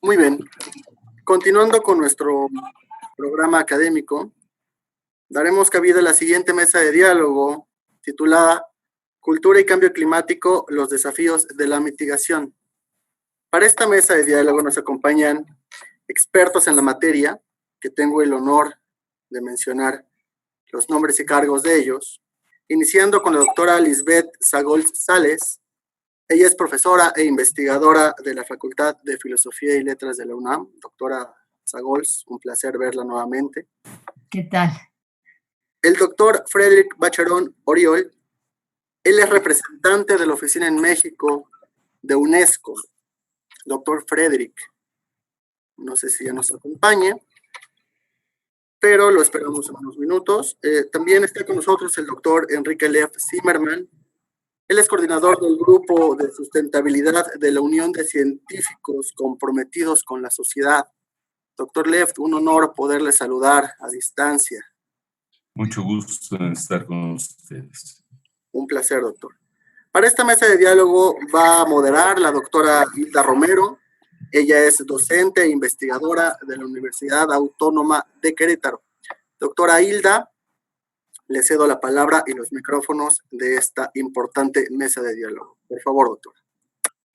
Muy bien. Continuando con nuestro programa académico, daremos cabida a la siguiente mesa de diálogo titulada Cultura y Cambio Climático, los desafíos de la mitigación. Para esta mesa de diálogo nos acompañan expertos en la materia, que tengo el honor de mencionar los nombres y cargos de ellos, iniciando con la doctora Lisbeth Sagols Sales. Ella es profesora e investigadora de la Facultad de Filosofía y Letras de la UNAM. Doctora Sagols, un placer verla nuevamente. ¿Qué tal? El doctor Frédéric Bacheron Oriol. Él es representante de la oficina en México de UNESCO. Doctor Frédéric, no sé si ya nos acompaña, pero lo esperamos en unos minutos. También está con nosotros el doctor Enrique Lev Zimmerman. Él es coordinador del Grupo de Sustentabilidad de la Unión de Científicos Comprometidos con la Sociedad. Doctor Lev, un honor poderle saludar a distancia. Mucho gusto en estar con ustedes. Un placer, doctor. Para esta mesa de diálogo va a moderar la doctora Hilda Romero. Ella es docente e investigadora de la Universidad Autónoma de Querétaro. Doctora Hilda, le cedo la palabra y los micrófonos de esta importante mesa de diálogo. Por favor, doctora.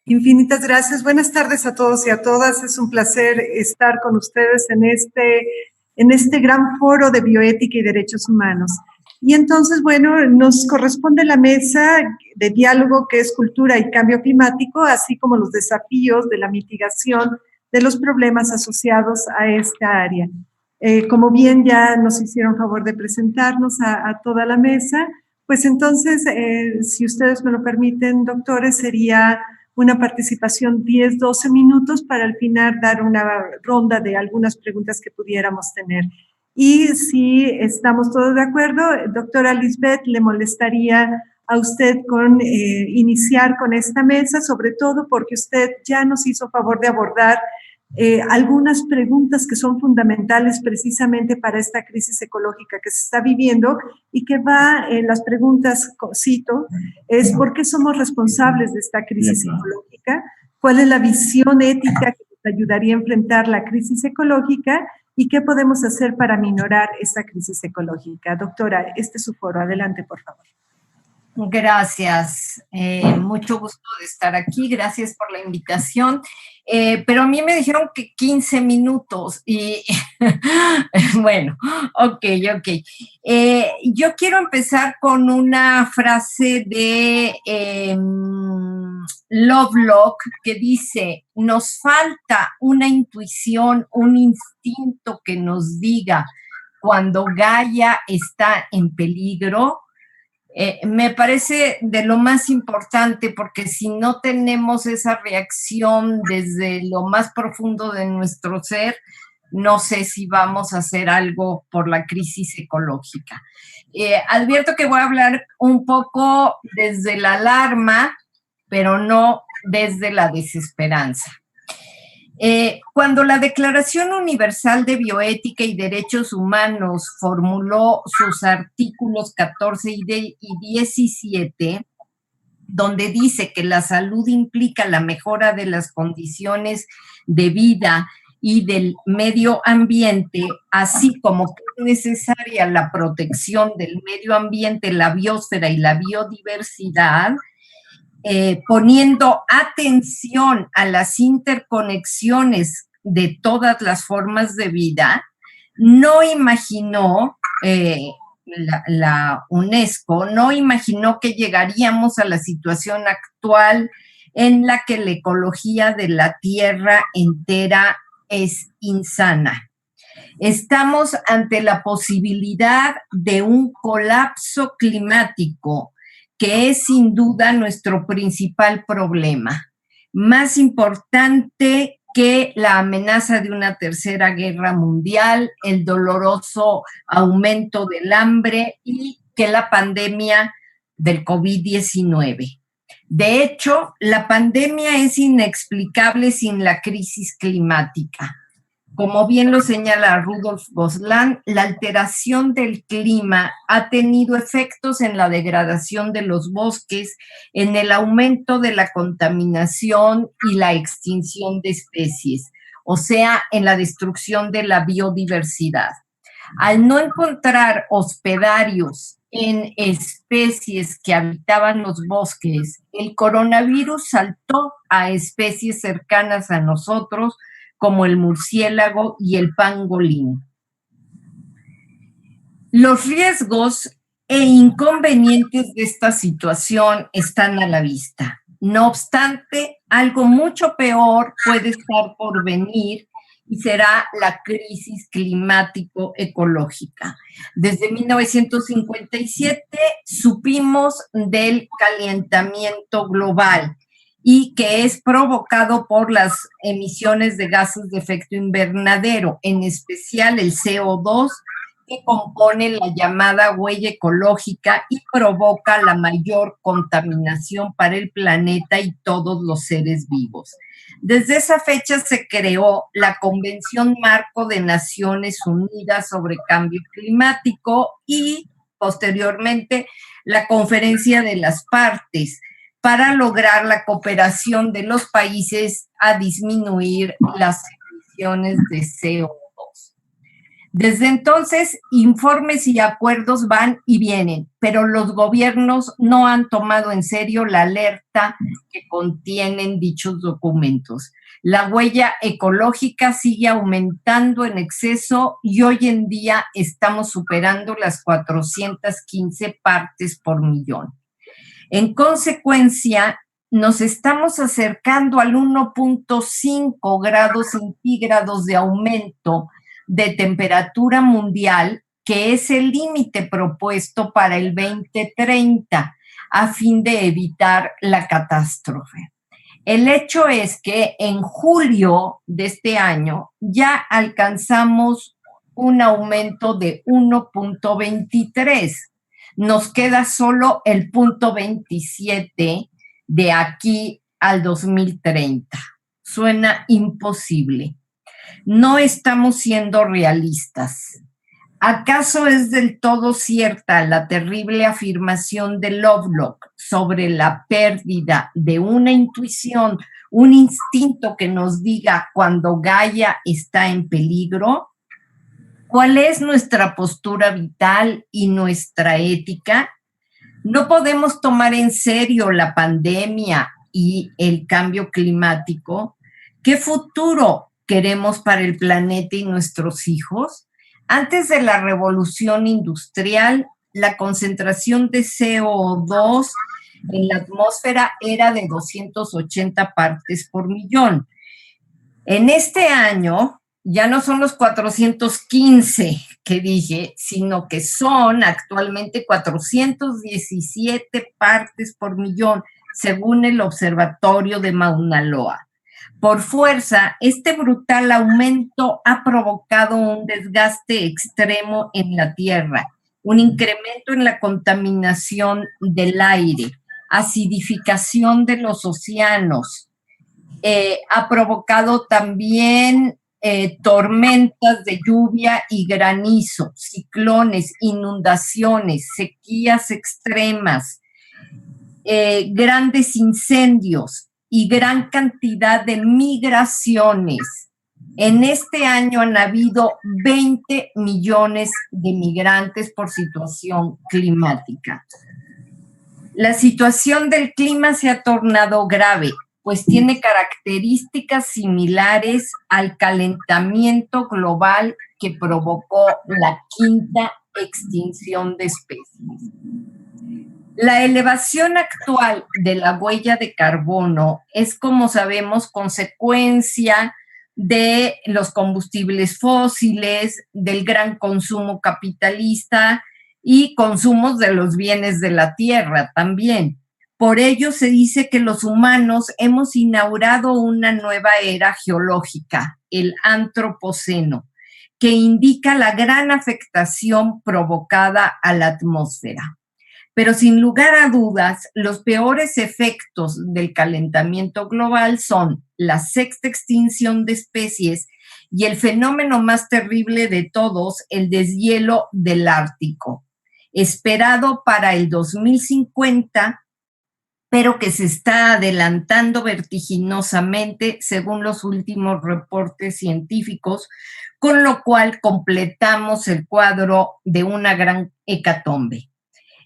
Infinitas gracias. Buenas tardes a todos y a todas. Es un placer estar con ustedes en este gran foro de bioética y derechos humanos. Y entonces, bueno, nos corresponde la mesa de diálogo que es cultura y cambio climático, así como los desafíos de la mitigación de los problemas asociados a esta área. Como bien ya nos hicieron favor de presentarnos a toda la mesa, pues entonces, si ustedes me lo permiten, doctores, sería una participación 10-12 minutos para al final dar una ronda de algunas preguntas que pudiéramos tener. Y si estamos todos de acuerdo, doctora Lisbeth, le molestaría a usted con iniciar con esta mesa, sobre todo porque usted ya nos hizo favor de abordar algunas preguntas que son fundamentales precisamente para esta crisis ecológica que se está viviendo y que va en las preguntas, cito, es ¿por qué somos responsables de esta crisis ecológica? ¿Cuál es la visión ética que nos ayudaría a enfrentar la crisis ecológica? ¿Y qué podemos hacer para minorar esta crisis ecológica? Doctora, este es su foro. Adelante, por favor. Gracias. Mucho gusto de estar aquí. Gracias por la invitación. Pero a mí me dijeron que 15 minutos y bueno, ok. Yo quiero empezar con una frase de Lovelock que dice, nos falta una intuición, un instinto que nos diga cuando Gaia está en peligro. Me parece de lo más importante porque si no tenemos esa reacción desde lo más profundo de nuestro ser, no sé si vamos a hacer algo por la crisis ecológica. Advierto que voy a hablar un poco desde la alarma, pero no desde la desesperanza. Cuando la Declaración Universal de Bioética y Derechos Humanos formuló sus artículos 14 y 17, donde dice que la salud implica la mejora de las condiciones de vida y del medio ambiente, así como que es necesaria la protección del medio ambiente, la biosfera y la biodiversidad, poniendo atención a las interconexiones de todas las formas de vida, no imaginó, la UNESCO, no imaginó que llegaríamos a la situación actual en la que la ecología de la Tierra entera es insana. Estamos ante la posibilidad de un colapso climático que es sin duda nuestro principal problema, más importante que la amenaza de una tercera guerra mundial, el doloroso aumento del hambre y que la pandemia del COVID-19. De hecho, la pandemia es inexplicable sin la crisis climática. Como bien lo señala Rudolf Gosland, la alteración del clima ha tenido efectos en la degradación de los bosques, en el aumento de la contaminación y la extinción de especies. o sea, en la destrucción de la biodiversidad. Al no encontrar hospedarios en especies que habitaban los bosques, el coronavirus saltó a especies cercanas a nosotros, como el murciélago y el pangolín. Los riesgos e inconvenientes de esta situación están a la vista. No obstante, algo mucho peor puede estar por venir y será la crisis climático-ecológica. Desde 1957 supimos del calentamiento global y que es provocado por las emisiones de gases de efecto invernadero, en especial el CO2, que compone la llamada huella ecológica y provoca la mayor contaminación para el planeta y todos los seres vivos. Desde esa fecha se creó la Convención Marco de Naciones Unidas sobre Cambio Climático y posteriormente la Conferencia de las Partes para lograr la cooperación de los países a disminuir las emisiones de CO2. Desde entonces, informes y acuerdos van y vienen, pero los gobiernos no han tomado en serio la alerta que contienen dichos documentos. La huella ecológica sigue aumentando en exceso y hoy en día estamos superando las 415 partes por millón. En consecuencia, nos estamos acercando al 1.5 grados centígrados de aumento de temperatura mundial, que es el límite propuesto para el 2030, a fin de evitar la catástrofe. El hecho es que en julio de este año ya alcanzamos un aumento de 1.23. Nos queda solo el 0.27 de aquí al 2030. Suena imposible. No estamos siendo realistas. ¿Acaso es del todo cierta la terrible afirmación de Lovelock sobre la pérdida de una intuición, un instinto que nos diga cuando Gaia está en peligro? ¿Cuál es nuestra postura vital y nuestra ética? No podemos tomar en serio la pandemia y el cambio climático. ¿Qué futuro queremos para el planeta y nuestros hijos? Antes de la revolución industrial, la concentración de CO2 en la atmósfera era de 280 partes por millón. En este año ya no son los 415 que dije, sino que son actualmente 417 partes por millón, según el Observatorio de Mauna Loa. Por fuerza, este brutal aumento ha provocado un desgaste extremo en la Tierra, un incremento en la contaminación del aire, acidificación de los océanos, ha provocado también tormentas de lluvia y granizo, ciclones, inundaciones, sequías extremas, grandes incendios y gran cantidad de migraciones. En este año han habido 20 millones de migrantes por situación climática. La situación del clima se ha tornado grave, pues tiene características similares al calentamiento global que provocó la quinta extinción de especies. La elevación actual de la huella de carbono es, como sabemos, consecuencia de los combustibles fósiles, del gran consumo capitalista y consumos de los bienes de la tierra también. Por ello se dice que los humanos hemos inaugurado una nueva era geológica, el Antropoceno, que indica la gran afectación provocada a la atmósfera. Pero sin lugar a dudas, los peores efectos del calentamiento global son la sexta extinción de especies y el fenómeno más terrible de todos, el deshielo del Ártico, esperado para el 2050, pero que se está adelantando vertiginosamente según los últimos reportes científicos, con lo cual completamos el cuadro de una gran hecatombe.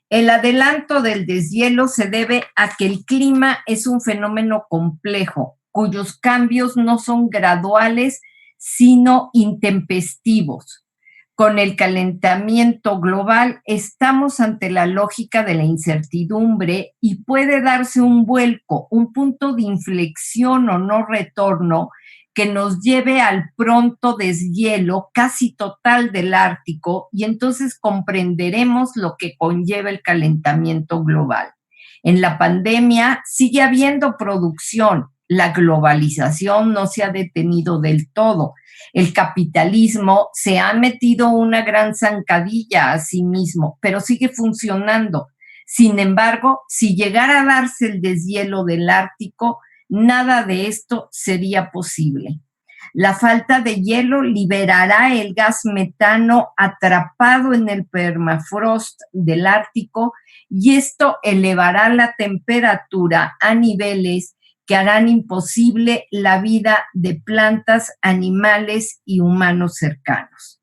El adelanto del deshielo se debe a que el clima es un fenómeno complejo, cuyos cambios no son graduales, sino intempestivos. Con el calentamiento global estamos ante la lógica de la incertidumbre y puede darse un vuelco, un punto de inflexión o no retorno que nos lleve al pronto deshielo casi total del Ártico, y entonces comprenderemos lo que conlleva el calentamiento global. En la pandemia sigue habiendo producción, la globalización no se ha detenido del todo. El capitalismo se ha metido una gran zancadilla a sí mismo, pero sigue funcionando. Sin embargo, si llegara a darse el deshielo del Ártico, nada de esto sería posible. La falta de hielo liberará el gas metano atrapado en el permafrost del Ártico, y esto elevará la temperatura a niveles que harán imposible la vida de plantas, animales y humanos cercanos.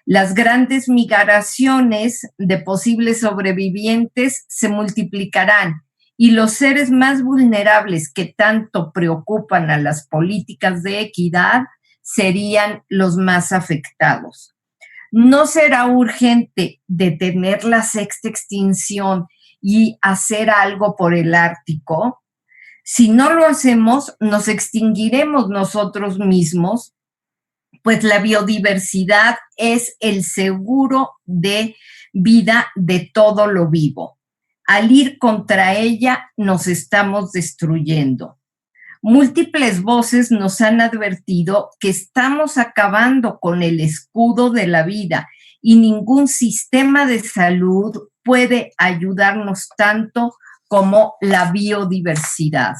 Las grandes migraciones de posibles sobrevivientes se multiplicarán, y los seres más vulnerables que tanto preocupan a las políticas de equidad serían los más afectados. ¿No será urgente detener la sexta extinción y hacer algo por el Ártico? Si no lo hacemos, nos extinguiremos nosotros mismos, pues la biodiversidad es el seguro de vida de todo lo vivo. Al ir contra ella, nos estamos destruyendo. Múltiples voces nos han advertido que estamos acabando con el escudo de la vida, y ningún sistema de salud puede ayudarnos tanto como la biodiversidad.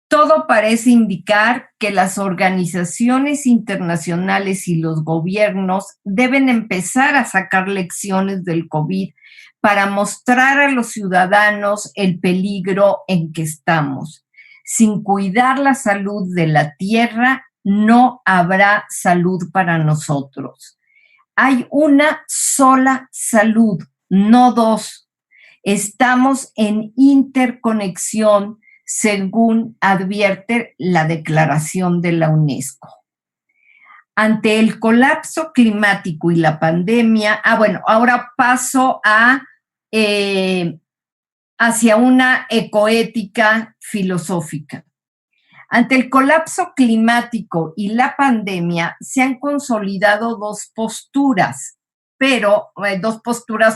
Todo parece indicar que las organizaciones internacionales y los gobiernos deben empezar a sacar lecciones del COVID para mostrar a los ciudadanos el peligro en que estamos. Sin cuidar la salud de la tierra, no habrá salud para nosotros. Hay una sola salud, no dos. Estamos en interconexión, según advierte la Declaración de la UNESCO. Ante el colapso climático y la pandemia, ahora paso hacia una ecoética filosófica. Ante el colapso climático y la pandemia se han consolidado dos posturas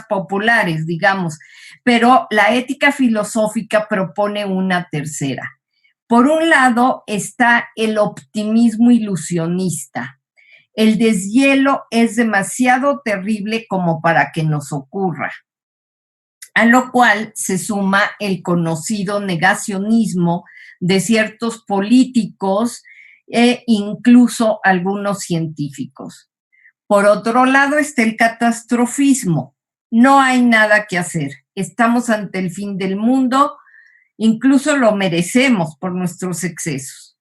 populares, digamos, pero la ética filosófica propone una tercera. Por un lado está el optimismo ilusionista. El deshielo es demasiado terrible como para que nos ocurra, a lo cual se suma el conocido negacionismo de ciertos políticos e incluso algunos científicos. Por otro lado está el catastrofismo. No hay nada que hacer. Estamos ante el fin del mundo, incluso lo merecemos por nuestros excesos.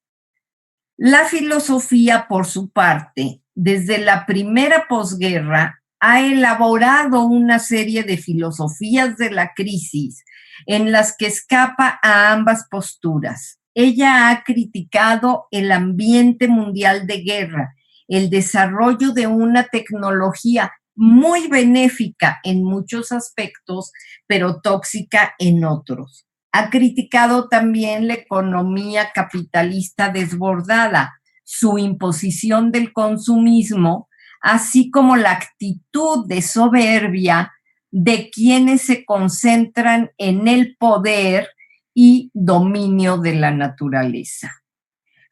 La filosofía, por su parte, desde la primera posguerra, ha elaborado una serie de filosofías de la crisis en las que escapa a ambas posturas. Ella ha criticado el ambiente mundial de guerra, el desarrollo de una tecnología muy benéfica en muchos aspectos, pero tóxica en otros. Ha criticado también la economía capitalista desbordada, su imposición del consumismo, así como la actitud de soberbia de quienes se concentran en el poder y dominio de la naturaleza.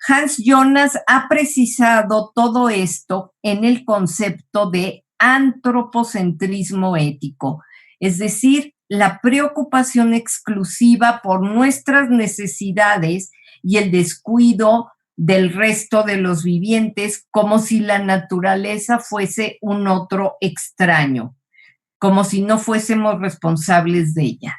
Hans Jonas ha precisado todo esto en el concepto de antropocentrismo ético, es decir, la preocupación exclusiva por nuestras necesidades y el descuido del resto de los vivientes, como si la naturaleza fuese un otro extraño, como si no fuésemos responsables de ella.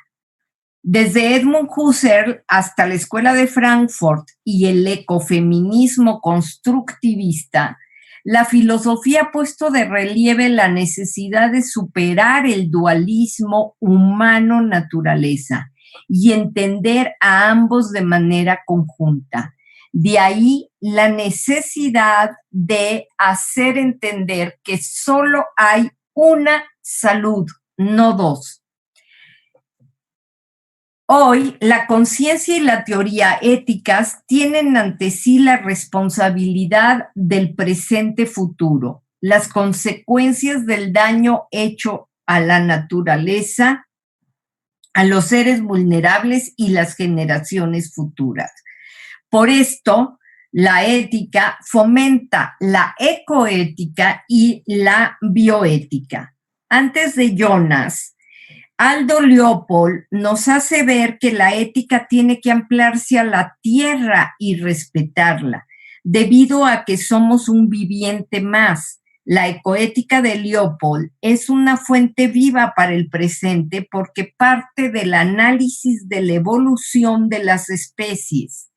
Desde Edmund Husserl hasta la Escuela de Frankfurt y el ecofeminismo constructivista, la filosofía ha puesto de relieve la necesidad de superar el dualismo humano-naturaleza y entender a ambos de manera conjunta. De ahí la necesidad de hacer entender que solo hay una salud, no dos. Hoy, la conciencia y la teoría éticas tienen ante sí la responsabilidad del presente futuro, las consecuencias del daño hecho a la naturaleza, a los seres vulnerables y las generaciones futuras. Por esto, la ética fomenta la ecoética y la bioética. Antes de Jonas, Aldo Leopold nos hace ver que la ética tiene que ampliarse a la tierra y respetarla, debido a que somos un viviente más. La ecoética de Leopold es una fuente viva para el presente porque parte del análisis de la evolución de las especies,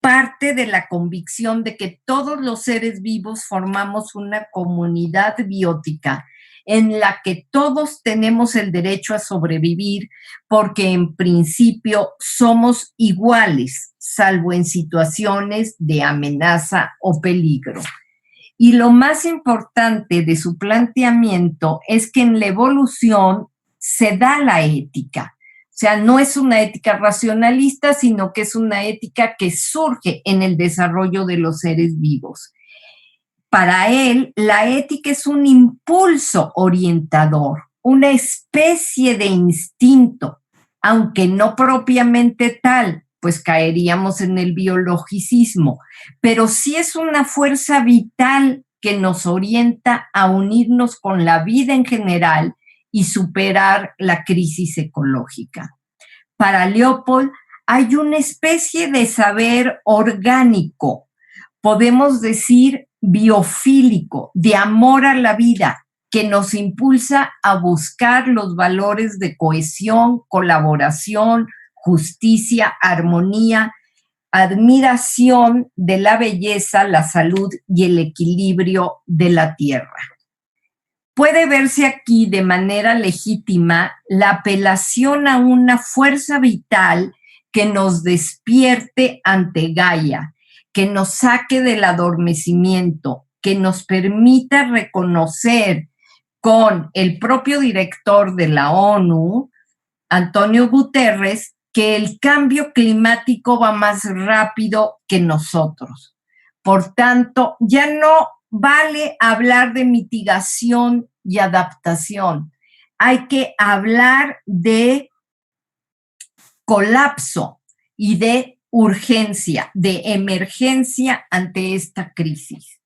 parte de la convicción de que todos los seres vivos formamos una comunidad biótica en la que todos tenemos el derecho a sobrevivir porque en principio somos iguales, salvo en situaciones de amenaza o peligro. Y lo más importante de su planteamiento es que en la evolución se da la ética. O sea, no es una ética racionalista, sino que es una ética que surge en el desarrollo de los seres vivos. Para él, la ética es un impulso orientador, una especie de instinto, aunque no propiamente tal, pues caeríamos en el biologicismo, pero sí es una fuerza vital que nos orienta a unirnos con la vida en general y superar la crisis ecológica. Para Leopold, hay una especie de saber orgánico, podemos decir biofílico, de amor a la vida, que nos impulsa a buscar los valores de cohesión, colaboración, justicia, armonía, admiración de la belleza, la salud y el equilibrio de la tierra. Puede verse aquí de manera legítima la apelación a una fuerza vital que nos despierte ante Gaia, que nos saque del adormecimiento, que nos permita reconocer con el propio director de la ONU, Antonio Guterres, que el cambio climático va más rápido que nosotros. Por tanto, ya no vale hablar de mitigación y adaptación. Hay que hablar de colapso y de urgencia, de emergencia ante esta crisis.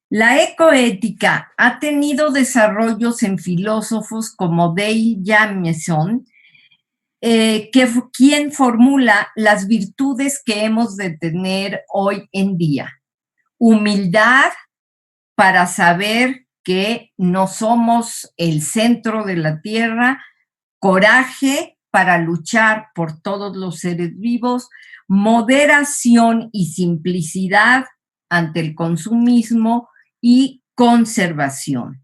La ecoética ha tenido desarrollos en filósofos como Dale Jamieson, quien formula las virtudes que hemos de tener hoy en día. Humildad para saber que no somos el centro de la tierra, coraje para luchar por todos los seres vivos, moderación y simplicidad ante el consumismo y conservación.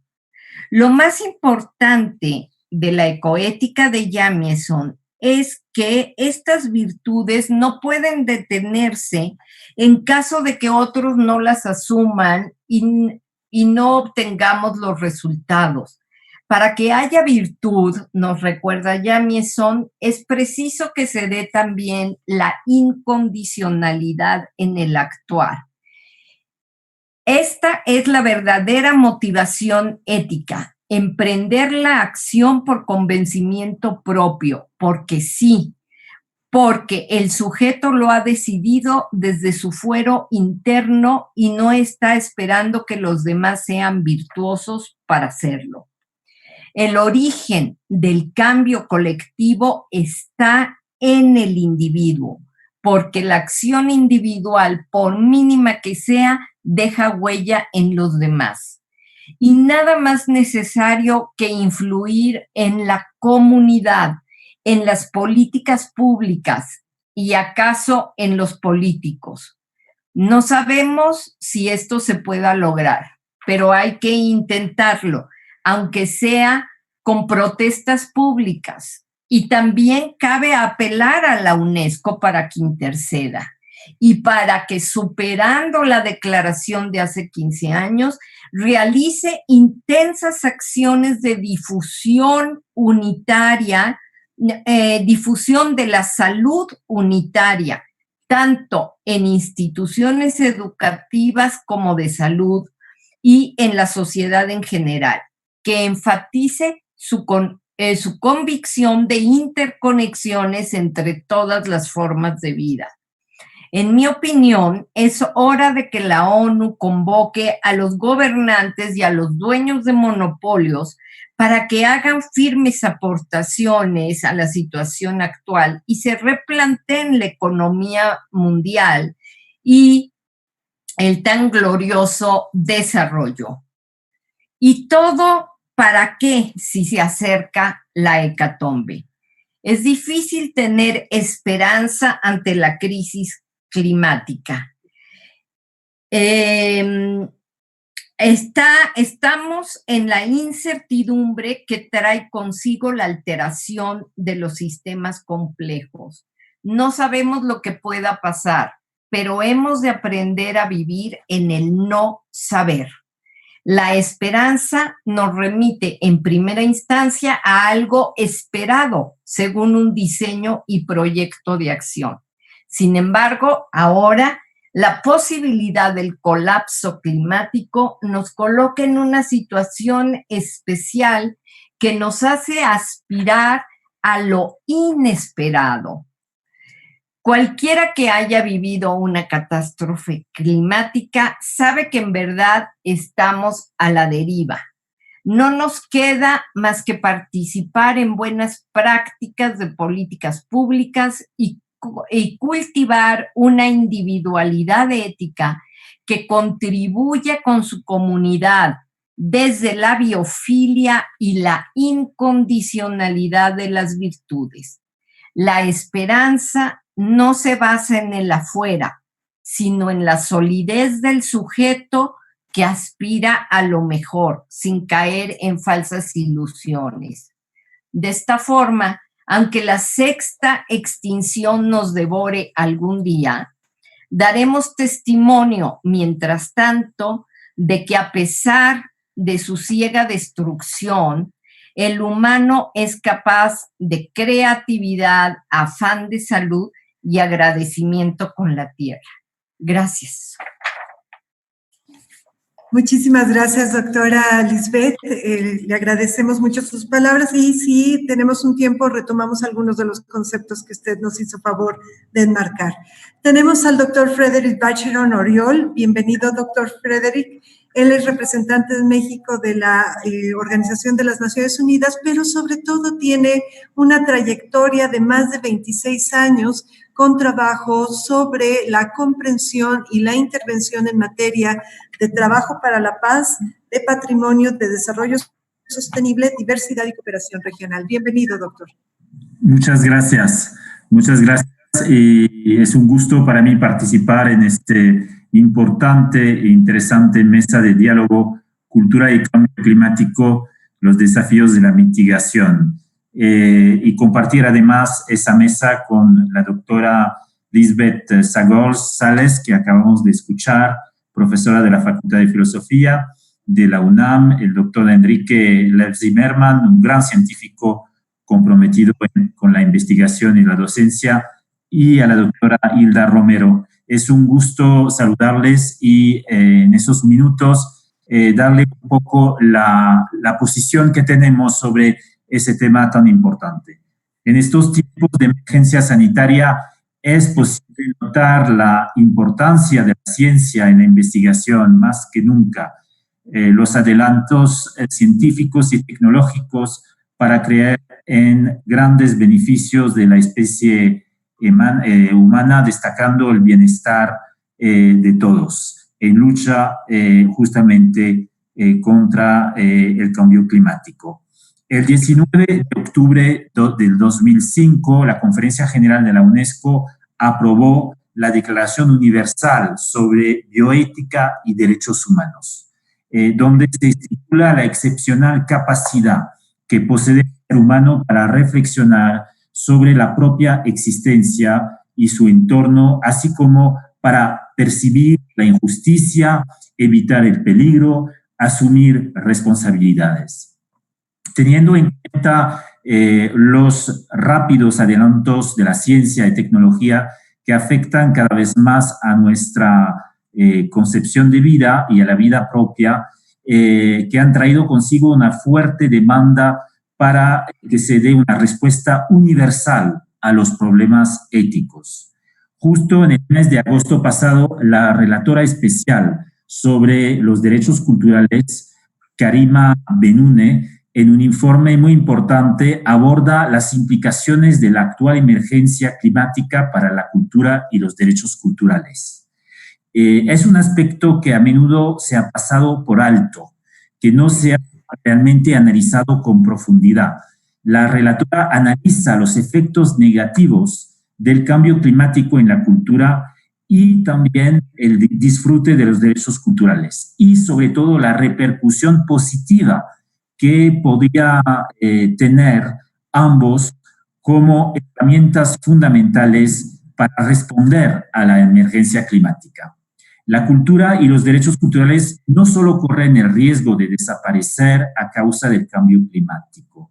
Lo más importante de la ecoética de Jamieson es que estas virtudes no pueden detenerse en caso de que otros no las asuman y no obtengamos los resultados. Para que haya virtud, nos recuerda Jamieson, es preciso que se dé también la incondicionalidad en el actuar. Esta es la verdadera motivación ética, emprender la acción por convencimiento propio, porque sí, porque el sujeto lo ha decidido desde su fuero interno y no está esperando que los demás sean virtuosos para hacerlo. El origen del cambio colectivo está en el individuo, porque la acción individual, por mínima que sea, deja huella en los demás. Y nada más necesario que influir en la comunidad, en las políticas públicas y acaso en los políticos. No sabemos si esto se pueda lograr, pero hay que intentarlo, aunque sea con protestas públicas. Y también cabe apelar a la UNESCO para que interceda y para que, superando la declaración de hace 15 años, realice intensas acciones de difusión unitaria, difusión de la salud unitaria, tanto en instituciones educativas como de salud y en la sociedad en general, que enfatice su convicción de interconexiones entre todas las formas de vida. En mi opinión, es hora de que la ONU convoque a los gobernantes y a los dueños de monopolios para que hagan firmes aportaciones a la situación actual y se replanteen la economía mundial y el tan glorioso desarrollo. ¿Y todo para qué si se acerca la hecatombe? Es difícil tener esperanza ante la crisis climática. Estamos en la incertidumbre que trae consigo la alteración de los sistemas complejos. No sabemos lo que pueda pasar, pero hemos de aprender a vivir en el no saber. La esperanza nos remite en primera instancia a algo esperado según un diseño y proyecto de acción. Sin embargo, ahora la posibilidad del colapso climático nos coloca en una situación especial que nos hace aspirar a lo inesperado. Cualquiera que haya vivido una catástrofe climática sabe que en verdad estamos a la deriva. No nos queda más que participar en buenas prácticas de políticas públicas y cultivar una individualidad ética que contribuya con su comunidad desde la biofilia y la incondicionalidad de las virtudes. La esperanza no se basa en el afuera, sino en la solidez del sujeto que aspira a lo mejor, sin caer en falsas ilusiones. De esta forma, aunque la sexta extinción nos devore algún día, daremos testimonio, mientras tanto, de que a pesar de su ciega destrucción, el humano es capaz de creatividad, afán de salud y agradecimiento con la tierra. Gracias. Muchísimas gracias, doctora Lisbeth. Le agradecemos mucho sus palabras y si tenemos un tiempo retomamos algunos de los conceptos que usted nos hizo favor de enmarcar. Tenemos al doctor Frederick Bacheron Oriol. Bienvenido, doctor Frederick. Él es representante de México de la Organización de las Naciones Unidas, pero sobre todo tiene una trayectoria de más de 26 años con trabajo sobre la comprensión y la intervención en materia de trabajo para la paz, de patrimonio, de desarrollo sostenible, diversidad y cooperación regional. Bienvenido, doctor. Muchas gracias. Muchas gracias. Y es un gusto para mí participar en este importante e interesante mesa de diálogo, cultura y cambio climático, los desafíos de la mitigación. Y compartir además esa mesa con la doctora Lisbeth Sagors-Sales, que acabamos de escuchar, profesora de la Facultad de Filosofía de la UNAM, el doctor Enrique Lev-Zimmermann, un gran científico comprometido con la investigación y la docencia, y a la doctora Hilda Romero. Es un gusto saludarles y en esos minutos darle un poco la posición que tenemos sobre ese tema tan importante. En estos tiempos de emergencia sanitaria es posible notar la importancia de la ciencia en la investigación más que nunca. Los adelantos científicos y tecnológicos para creer en grandes beneficios de la especie humana, destacando el bienestar de todos, en lucha justamente contra el cambio climático. El 19 de octubre del 2005, la Conferencia General de la UNESCO aprobó la Declaración Universal sobre Bioética y Derechos Humanos, donde se estipula la excepcional capacidad que posee el ser humano para reflexionar sobre la propia existencia y su entorno, así como para percibir la injusticia, evitar el peligro, asumir responsabilidades. Teniendo en cuenta los rápidos adelantos de la ciencia y tecnología que afectan cada vez más a nuestra concepción de vida y a la vida propia, que han traído consigo una fuerte demanda para que se dé una respuesta universal a los problemas éticos. Justo en el mes de agosto pasado, la relatora especial sobre los derechos culturales, Karima Benune, en un informe muy importante, aborda las implicaciones de la actual emergencia climática para la cultura y los derechos culturales. Es un aspecto que a menudo se ha pasado por alto, que no se ha realmente analizado con profundidad. La relatora analiza los efectos negativos del cambio climático en la cultura y también el disfrute de los derechos culturales y sobre todo la repercusión positiva que podría tener ambos como herramientas fundamentales para responder a la emergencia climática. La cultura y los derechos culturales no solo corren el riesgo de desaparecer a causa del cambio climático,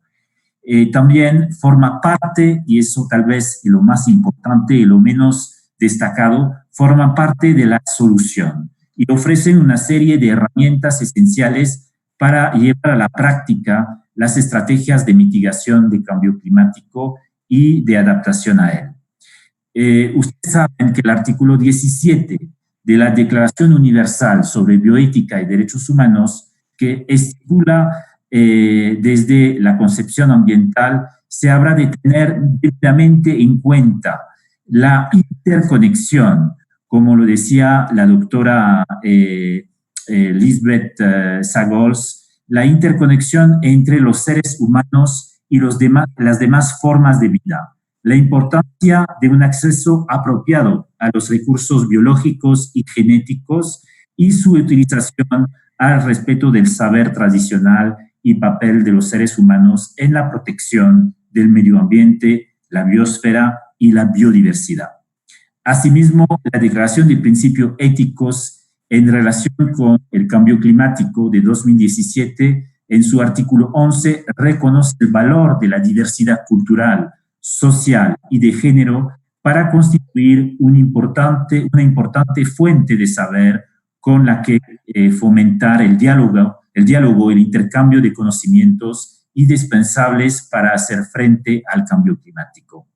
también forma parte, y eso tal vez es lo más importante y lo menos destacado, forma parte de la solución y ofrecen una serie de herramientas esenciales para llevar a la práctica las estrategias de mitigación del cambio climático y de adaptación a él. Ustedes saben que el artículo 17 de la Declaración Universal sobre Bioética y Derechos Humanos, que estipula desde la concepción ambiental, se habrá de tener debidamente en cuenta la interconexión, como lo decía la doctora Lisbeth Sagols, la interconexión entre los seres humanos y las demás formas de vida, la importancia de un acceso apropiado a los recursos biológicos y genéticos y su utilización al respeto del saber tradicional y papel de los seres humanos en la protección del medio ambiente, la biosfera y la biodiversidad. Asimismo, la Declaración de Principios Éticos en relación con el cambio climático de 2017, en su artículo 11, reconoce el valor de la diversidad cultural, social y de género para constituir una importante fuente de saber con la que fomentar el diálogo y el intercambio de conocimientos indispensables para hacer frente al cambio climático.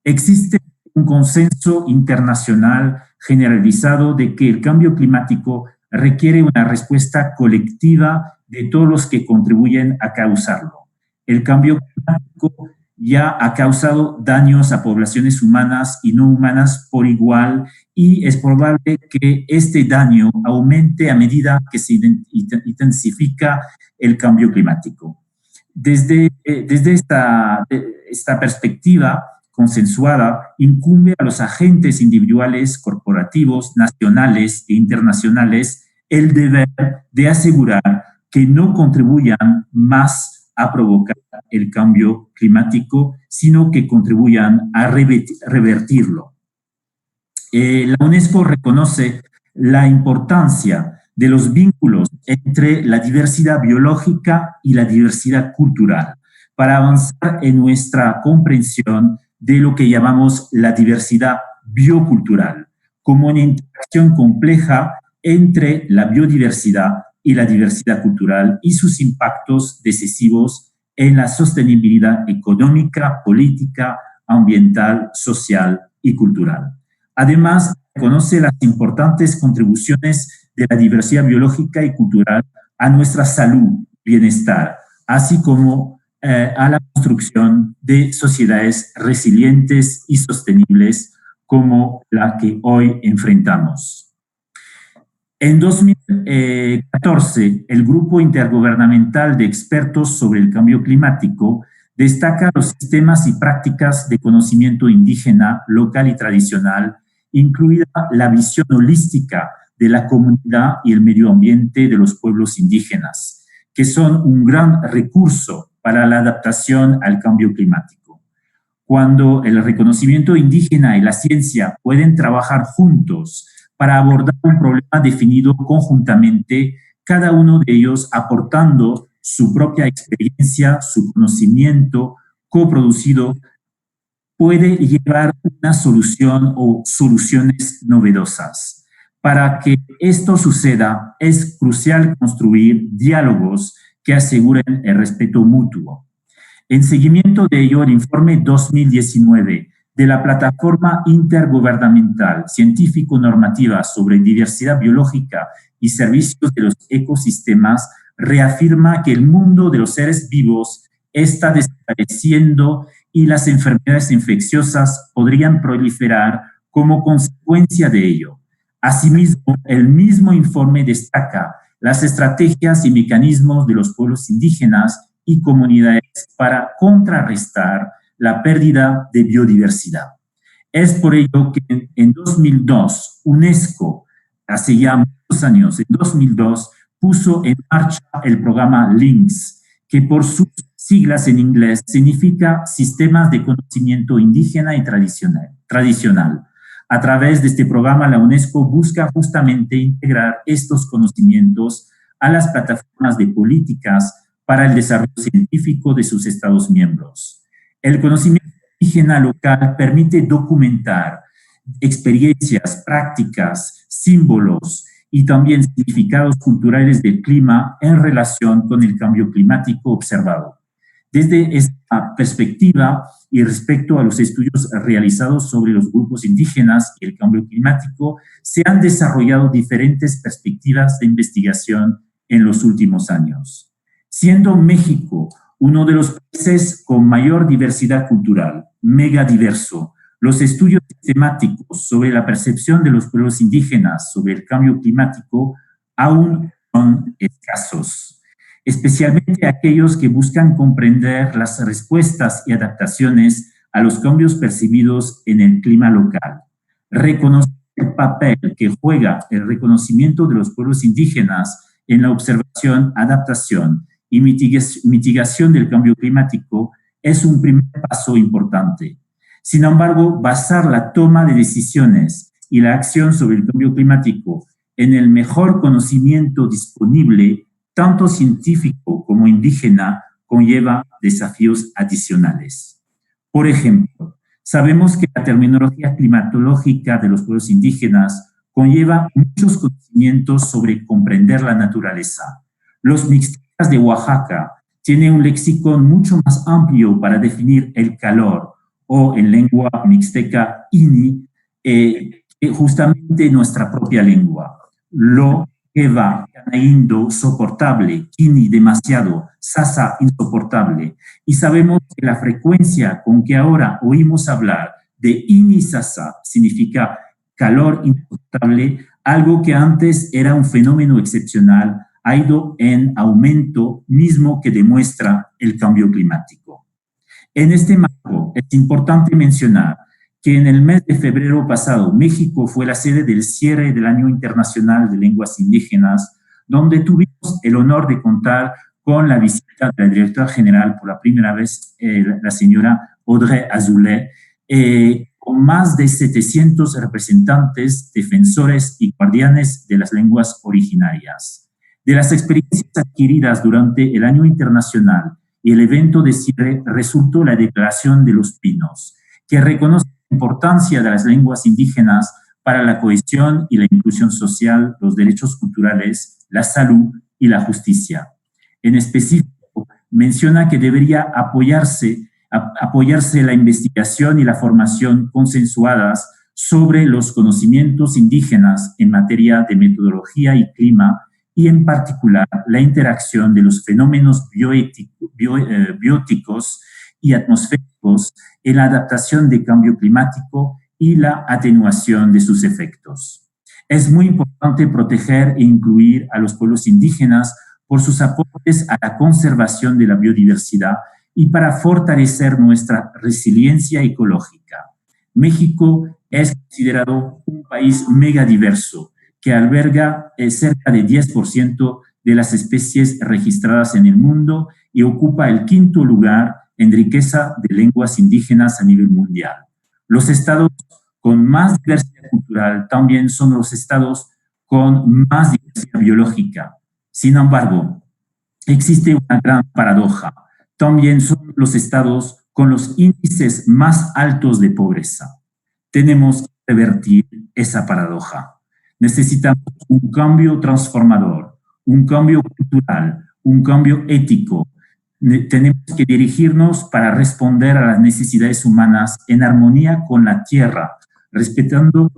Existe un consenso internacional generalizado de que el cambio climático requiere una respuesta colectiva de todos los que contribuyen a causarlo. El cambio climático ya ha causado daños a poblaciones humanas y no humanas por igual y es probable que este daño aumente a medida que se intensifica el cambio climático. Desde esta perspectiva consensuada, incumbe a los agentes individuales, corporativos, nacionales e internacionales el deber de asegurar que no contribuyan más a provocar el cambio climático, sino que contribuyan a revertirlo. La UNESCO reconoce la importancia de los vínculos entre la diversidad biológica y la diversidad cultural para avanzar en nuestra comprensión de lo que llamamos la diversidad biocultural, como una interacción compleja entre la biodiversidad y la diversidad cultural y sus impactos decisivos en la sostenibilidad económica, política, ambiental, social y cultural. Además, reconoce las importantes contribuciones de la diversidad biológica y cultural a nuestra salud, bienestar, así como a la construcción de sociedades resilientes y sostenibles como la que hoy enfrentamos. En 2014, el Grupo Intergubernamental de Expertos sobre el Cambio Climático destaca los sistemas y prácticas de conocimiento indígena, local y tradicional, incluida la visión holística de la comunidad y el medio ambiente de los pueblos indígenas, que son un gran recurso para la adaptación al cambio climático. Cuando el reconocimiento indígena y la ciencia pueden trabajar juntos para abordar un problema definido conjuntamente, cada uno de ellos aportando su propia experiencia, su conocimiento coproducido, puede llevar una solución o soluciones novedosas. Para que esto suceda, es crucial construir diálogos que aseguren el respeto mutuo. En seguimiento de ello, el informe 2019 de la Plataforma Intergubernamental Científico-Normativa sobre Diversidad Biológica y Servicios de los Ecosistemas reafirma que el mundo de los seres vivos está desapareciendo y las enfermedades infecciosas podrían proliferar como consecuencia de ello. Asimismo, el mismo informe destaca las estrategias y mecanismos de los pueblos indígenas y comunidades para contrarrestar la pérdida de biodiversidad. Es por ello que en 2002, UNESCO, hace ya muchos años, en 2002, puso en marcha el programa LINCS, que por sus siglas en inglés significa Sistemas de Conocimiento Indígena y Tradicional. A través de este programa, la UNESCO busca justamente integrar estos conocimientos a las plataformas de políticas para el desarrollo científico de sus Estados miembros. El conocimiento indígena local permite documentar experiencias, prácticas, símbolos y también significados culturales del clima en relación con el cambio climático observado. Desde esta perspectiva y respecto a los estudios realizados sobre los grupos indígenas y el cambio climático, se han desarrollado diferentes perspectivas de investigación en los últimos años. Siendo México uno de los países con mayor diversidad cultural, megadiverso, los estudios sistemáticos sobre la percepción de los pueblos indígenas sobre el cambio climático aún son escasos, especialmente aquellos que buscan comprender las respuestas y adaptaciones a los cambios percibidos en el clima local. Reconocer el papel que juega el reconocimiento de los pueblos indígenas en la observación, adaptación y mitigación del cambio climático es un primer paso importante. Sin embargo, basar la toma de decisiones y la acción sobre el cambio climático en el mejor conocimiento disponible, tanto científico como indígena, conlleva desafíos adicionales. Por ejemplo, sabemos que la terminología climatológica de los pueblos indígenas conlleva muchos conocimientos sobre comprender la naturaleza. Los mixtecas de Oaxaca tienen un léxico mucho más amplio para definir el calor, o en lengua mixteca ini, justamente nuestra propia lengua. Lo, eva, canaindo, soportable, kini, demasiado, sasa, insoportable. Y sabemos que la frecuencia con que ahora oímos hablar de ini sasa significa calor insoportable, algo que antes era un fenómeno excepcional, ha ido en aumento, mismo que demuestra el cambio climático. En este marco, es importante mencionar que en el mes de febrero pasado, México fue la sede del cierre del Año Internacional de Lenguas Indígenas, donde tuvimos el honor de contar con la visita de la directora general por la primera vez, la señora Audrey Azoulay, con más de 700 representantes, defensores y guardianes de las lenguas originarias. De las experiencias adquiridas durante el Año Internacional y el evento de cierre resultó la Declaración de los Pinos, que reconoce la importancia de las lenguas indígenas para la cohesión y la inclusión social, los derechos culturales, la salud y la justicia. En específico, menciona que debería apoyarse la investigación y la formación consensuadas sobre los conocimientos indígenas en materia de metodología y clima, y en particular la interacción de los fenómenos bióticos y atmosféricos en la adaptación de cambio climático y la atenuación de sus efectos. Es muy importante proteger e incluir a los pueblos indígenas por sus aportes a la conservación de la biodiversidad y para fortalecer nuestra resiliencia ecológica. México es considerado un país megadiverso que alberga cerca de 10% de las especies registradas en el mundo y ocupa el 5º lugar en riqueza de lenguas indígenas a nivel mundial. Los estados con más diversidad cultural también son los estados con más diversidad biológica. Sin embargo, existe una gran paradoja. También son los estados con los índices más altos de pobreza. Tenemos que revertir esa paradoja. Necesitamos un cambio transformador, un cambio cultural, un cambio ético. Tenemos que dirigirnos para responder a las necesidades humanas en armonía con la tierra, respetando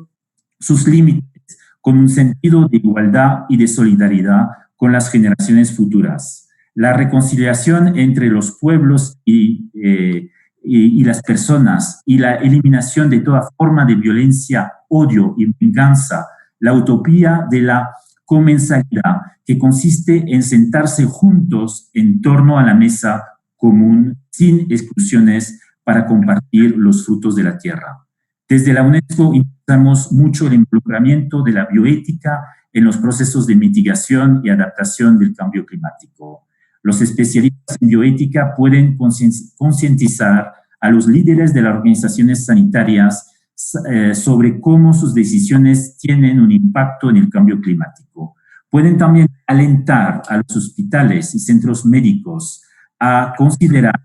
sus límites, con un sentido de igualdad y de solidaridad con las generaciones futuras. La reconciliación entre los pueblos y las personas y la eliminación de toda forma de violencia, odio y venganza, la utopía de la comensalidad, que consiste en sentarse juntos en torno a la mesa común, sin exclusiones, para compartir los frutos de la tierra. Desde la UNESCO impulsamos mucho el involucramiento de la bioética en los procesos de mitigación y adaptación del cambio climático. Los especialistas en bioética pueden concientizar a los líderes de las organizaciones sanitarias sobre cómo sus decisiones tienen un impacto en el cambio climático. Pueden también alentar a los hospitales y centros médicos a considerar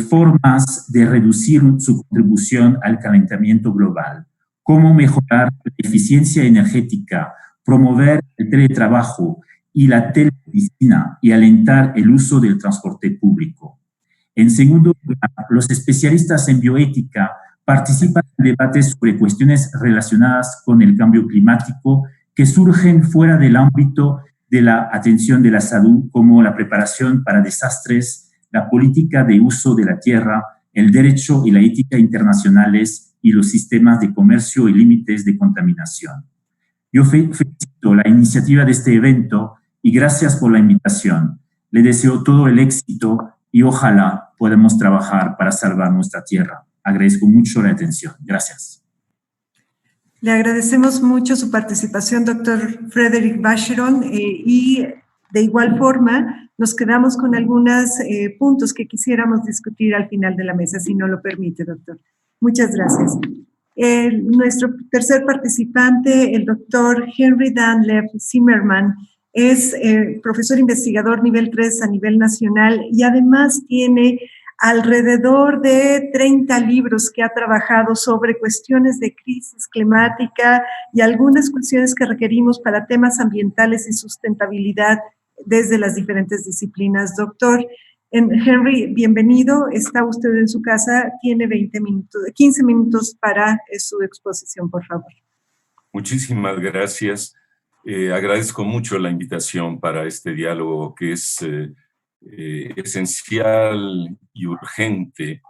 formas de reducir su contribución al calentamiento global, cómo mejorar la eficiencia energética, promover el teletrabajo y la telemedicina y alentar el uso del transporte público. En segundo lugar, los especialistas en bioética participan en debates sobre cuestiones relacionadas con el cambio climático que surgen fuera del ámbito de la atención de la salud, como la preparación para desastres, la política de uso de la tierra, el derecho y la ética internacionales y los sistemas de comercio y límites de contaminación. Yo felicito la iniciativa de este evento y gracias por la invitación. Le deseo todo el éxito y ojalá podamos trabajar para salvar nuestra tierra. Agradezco mucho la atención. Gracias. Le agradecemos mucho su participación, doctor Frédéric Vacheron, y de igual forma nos quedamos con algunos puntos que quisiéramos discutir al final de la mesa, si no lo permite, doctor. Muchas gracias. Nuestro tercer participante, el doctor Henry Dan Lev Zimmerman, es profesor investigador nivel 3 a nivel nacional y además tiene alrededor de 30 libros que ha trabajado sobre cuestiones de crisis climática y algunas cuestiones que requerimos para temas ambientales y sustentabilidad desde las diferentes disciplinas. Doctor Henry, bienvenido. Está usted en su casa. Tiene 15 minutos para su exposición, por favor. Muchísimas gracias. Agradezco mucho la invitación para este diálogo que es esencial y urgente,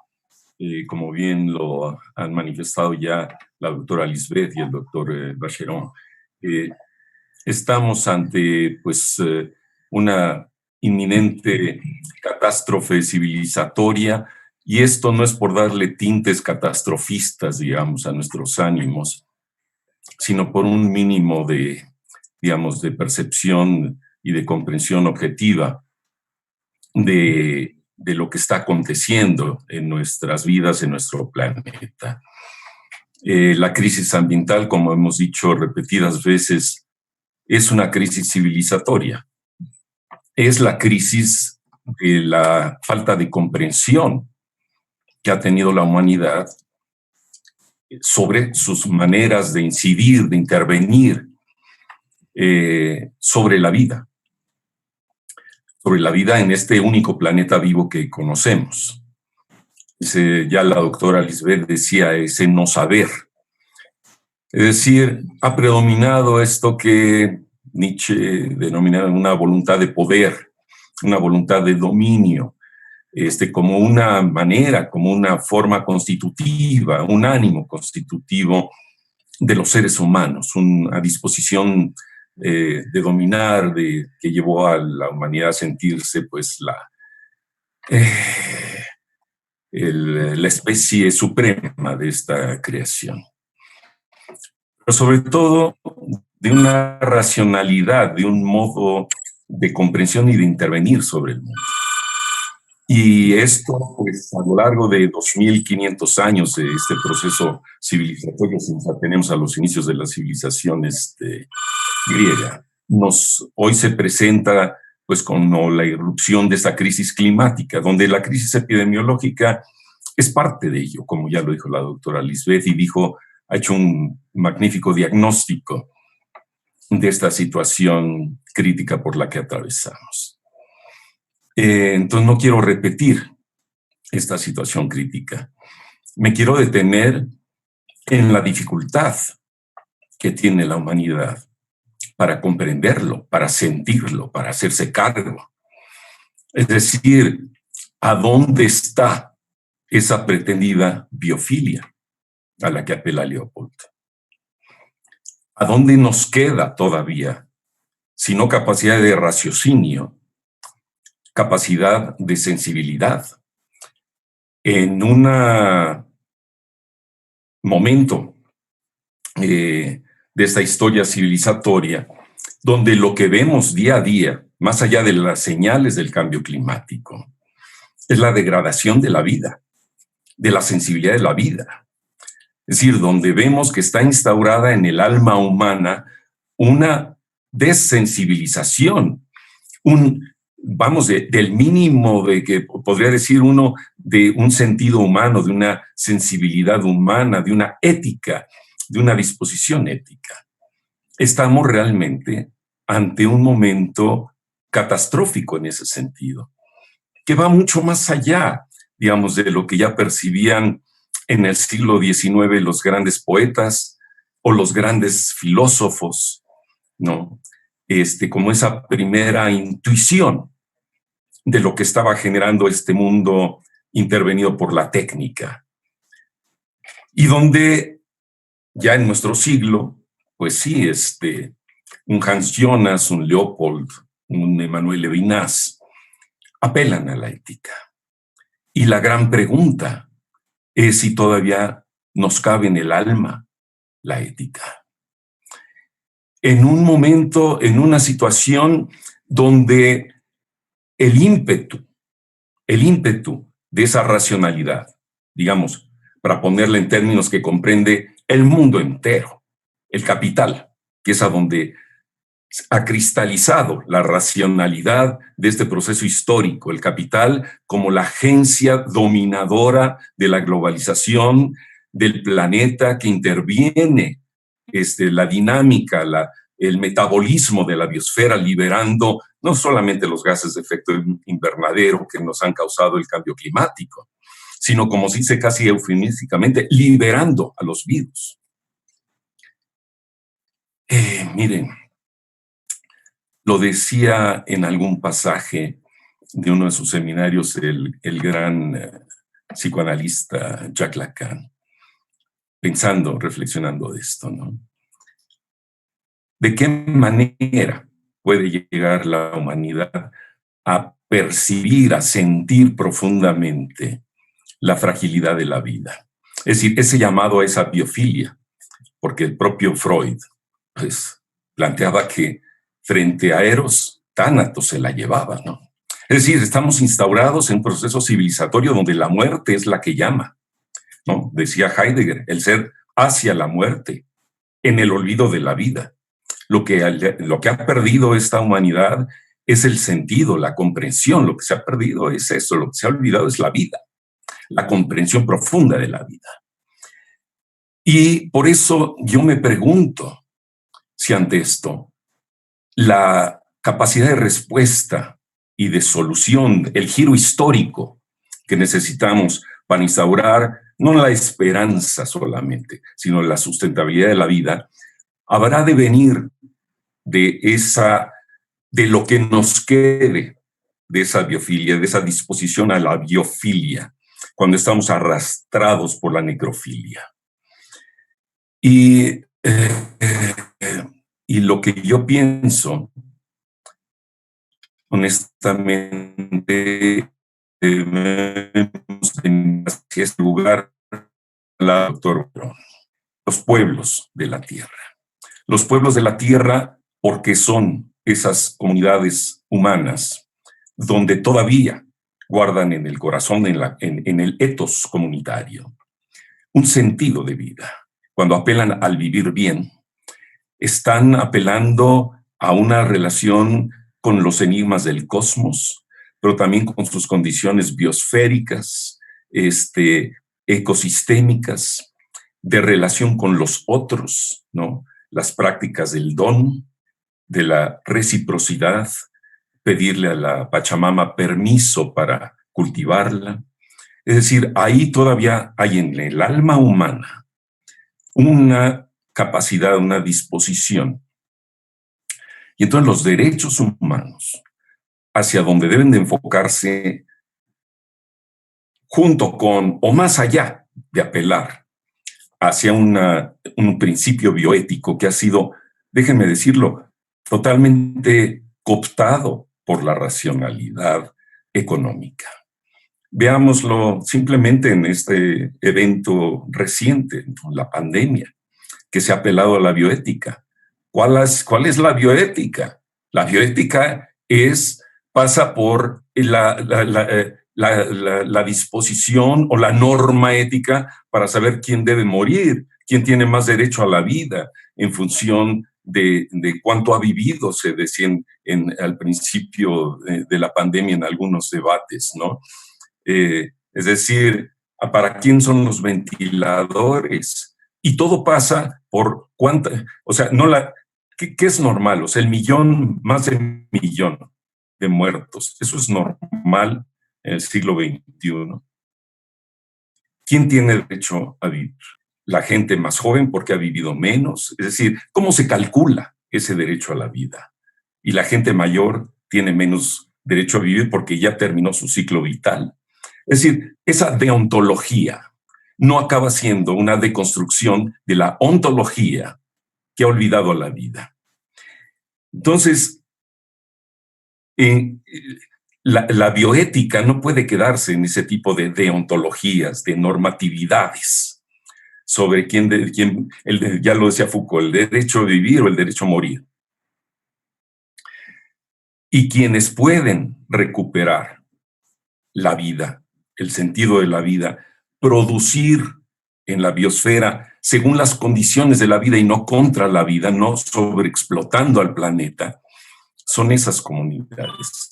como bien lo han manifestado ya la doctora Lisbeth y el doctor Vacheron. Estamos ante una inminente catástrofe civilizatoria y esto no es por darle tintes catastrofistas, digamos, a nuestros ánimos, sino por un mínimo de percepción y de comprensión objetiva de lo que está aconteciendo en nuestras vidas, en nuestro planeta. La crisis ambiental, como hemos dicho repetidas veces, es una crisis civilizatoria. Es la crisis de la falta de comprensión que ha tenido la humanidad sobre sus maneras de incidir, de intervenir sobre la vida en este único planeta vivo que conocemos. Ya la doctora Lisbeth decía, ese no saber. Es decir, ha predominado esto que Nietzsche denomina una voluntad de poder, una voluntad de dominio, como una manera, como una forma constitutiva, un ánimo constitutivo de los seres humanos, una disposición de dominar, que llevó a la humanidad a sentirse pues la especie suprema de esta creación. Pero sobre todo de una racionalidad, de un modo de comprensión y de intervenir sobre el mundo. Y esto, pues, a lo largo de 2500 años de este proceso civilizatorio, si nos atenemos a los inicios de la civilización griega, hoy se presenta pues como la irrupción de esta crisis climática, donde la crisis epidemiológica es parte de ello, como ya lo dijo la doctora Lisbeth, y ha hecho un magnífico diagnóstico de esta situación crítica por la que atravesamos. Entonces no quiero repetir esta situación crítica. Me quiero detener en la dificultad que tiene la humanidad para comprenderlo, para sentirlo, para hacerse cargo. Es decir, ¿a dónde está esa pretendida biofilia a la que apela Leopold? ¿A dónde nos queda todavía, si no capacidad de raciocinio, capacidad de sensibilidad, en un momento de esta historia civilizatoria, donde lo que vemos día a día, más allá de las señales del cambio climático, es la degradación de la vida, de la sensibilidad de la vida? Es decir, donde vemos que está instaurada en el alma humana una desensibilización, del mínimo de que podría decir uno, de un sentido humano, de una sensibilidad humana, de una ética, de una disposición ética. Estamos realmente ante un momento catastrófico en ese sentido, que va mucho más allá, digamos, de lo que ya percibían en el siglo XIX los grandes poetas o los grandes filósofos, ¿no? Como esa primera intuición de lo que estaba generando este mundo intervenido por la técnica. Y donde ya en nuestro siglo, pues sí, un Hans Jonas, un Leopold, un Emmanuel Levinas, apelan a la ética. Y la gran pregunta es si todavía nos cabe en el alma la ética. En un momento, en una situación donde el ímpetu de esa racionalidad, digamos, para ponerla en términos que comprende el mundo entero, el capital, que es a donde ha cristalizado la racionalidad de este proceso histórico, el capital como la agencia dominadora de la globalización del planeta que interviene la dinámica, el metabolismo de la biosfera, liberando no solamente los gases de efecto invernadero que nos han causado el cambio climático, sino, como se dice casi eufemísticamente, liberando a los virus. Miren, lo decía en algún pasaje de uno de sus seminarios el gran psicoanalista Jacques Lacan, reflexionando de esto, ¿no? ¿De qué manera puede llegar la humanidad a percibir, a sentir profundamente la fragilidad de la vida? Es decir, ese llamado a esa biofilia, porque el propio Freud pues, planteaba que frente a Eros, Tánatos se la llevaba, ¿no? Es decir, estamos instaurados en un proceso civilizatorio donde la muerte es la que llama, ¿no? Decía Heidegger, el ser hacia la muerte, en el olvido de la vida. Lo que ha perdido esta humanidad es el sentido, la comprensión. Lo que se ha perdido es eso, lo que se ha olvidado es la vida, la comprensión profunda de la vida. Y por eso yo me pregunto si ante esto la capacidad de respuesta y de solución, el giro histórico que necesitamos para instaurar no la esperanza solamente, sino la sustentabilidad de la vida, habrá de venir de lo que nos quede de esa biofilia, de esa disposición a la biofilia, cuando estamos arrastrados por la necrofilia. Y Y lo que yo pienso, honestamente, en este lugar, la doctora, los pueblos de la tierra. Los pueblos de la tierra porque son esas comunidades humanas donde todavía guardan en el corazón, en el ethos comunitario, un sentido de vida. Cuando apelan al vivir bien, están apelando a una relación con los enigmas del cosmos, pero también con sus condiciones biosféricas, ecosistémicas, de relación con los otros, ¿no? Las prácticas del don, de la reciprocidad, pedirle a la Pachamama permiso para cultivarla. Es decir, ahí todavía hay en el alma humana una capacidad, una disposición. Y entonces los derechos humanos, hacia donde deben de enfocarse, junto con, o más allá de apelar hacia un principio bioético que ha sido, déjenme decirlo, totalmente cooptado por la racionalidad económica. Veámoslo simplemente en este evento reciente, la pandemia, que se ha apelado a la bioética. ¿Cuál es la bioética? La bioética pasa por la disposición o la norma ética para saber quién debe morir, quién tiene más derecho a la vida en función de cuánto ha vivido, se decía al principio de la pandemia en algunos debates, ¿no? Es decir, ¿para quién son los ventiladores? Y todo pasa por cuánta, o sea, ¿qué es normal? O sea, más de 1,000,000 de muertos. ¿Eso es normal en el siglo XXI? ¿Quién tiene derecho a vivir? La gente más joven porque ha vivido menos. Es decir, ¿cómo se calcula ese derecho a la vida? Y la gente mayor tiene menos derecho a vivir porque ya terminó su ciclo vital. Es decir, esa deontología no acaba siendo una deconstrucción de la ontología que ha olvidado a la vida. Entonces, la bioética no puede quedarse en ese tipo de deontologías, de normatividades sobre ya lo decía Foucault, el derecho a vivir o el derecho a morir. Y quienes pueden recuperar la vida, el sentido de la vida, producir en la biosfera según las condiciones de la vida y no contra la vida, no sobreexplotando al planeta, son esas comunidades.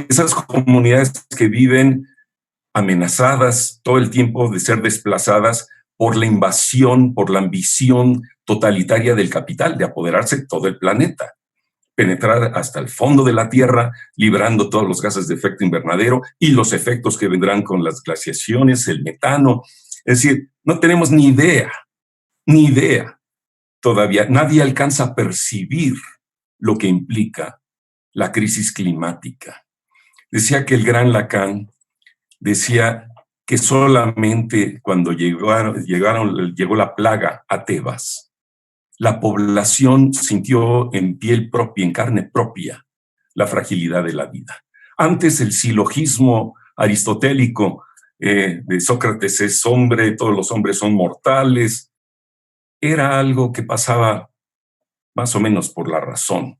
Esas comunidades que viven amenazadas todo el tiempo de ser desplazadas por la invasión, por la ambición totalitaria del capital, de apoderarse de todo el planeta, penetrar hasta el fondo de la Tierra, liberando todos los gases de efecto invernadero y los efectos que vendrán con las glaciaciones, el metano. Es decir, no tenemos ni idea todavía. Nadie alcanza a percibir lo que implica la crisis climática. Decía que el gran Lacan decía que solamente cuando llegó la plaga a Tebas, la población sintió en piel propia, en carne propia, la fragilidad de la vida. Antes el silogismo aristotélico de Sócrates es hombre, todos los hombres son mortales, era algo que pasaba más o menos por la razón,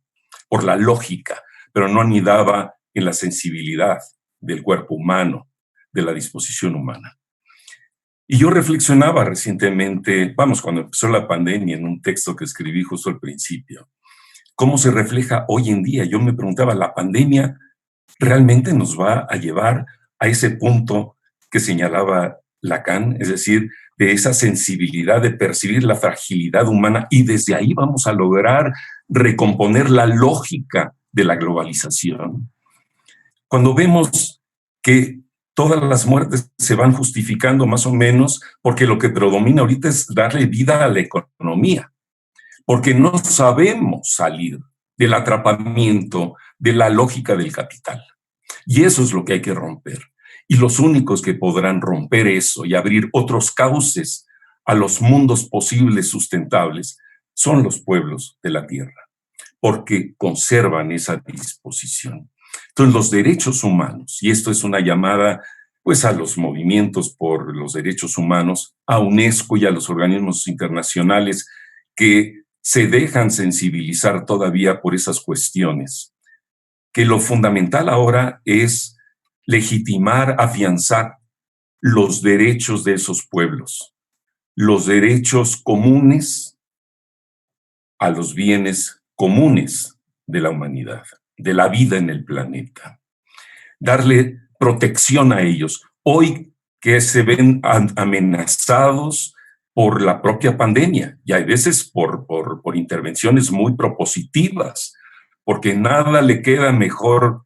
por la lógica, pero no anidaba en la sensibilidad del cuerpo humano, de la disposición humana. Y yo reflexionaba recientemente, cuando empezó la pandemia, en un texto que escribí justo al principio, cómo se refleja hoy en día. Yo me preguntaba, ¿la pandemia realmente nos va a llevar a ese punto que señalaba Lacan? Es decir, de esa sensibilidad de percibir la fragilidad humana y desde ahí vamos a lograr recomponer la lógica de la globalización. Cuando vemos que todas las muertes se van justificando más o menos porque lo que predomina ahorita es darle vida a la economía, porque no sabemos salir del atrapamiento de la lógica del capital. Y eso es lo que hay que romper. Y los únicos que podrán romper eso y abrir otros cauces a los mundos posibles sustentables son los pueblos de la tierra, porque conservan esa disposición. Entonces, los derechos humanos, y esto es una llamada pues a los movimientos por los derechos humanos, a UNESCO y a los organismos internacionales que se dejan sensibilizar todavía por esas cuestiones, que lo fundamental ahora es legitimar, afianzar los derechos de esos pueblos, los derechos comunes a los bienes comunes de la humanidad, de la vida en el planeta. Darle protección a ellos. Hoy que se ven amenazados por la propia pandemia, y hay veces por intervenciones muy propositivas, porque nada le queda mejor,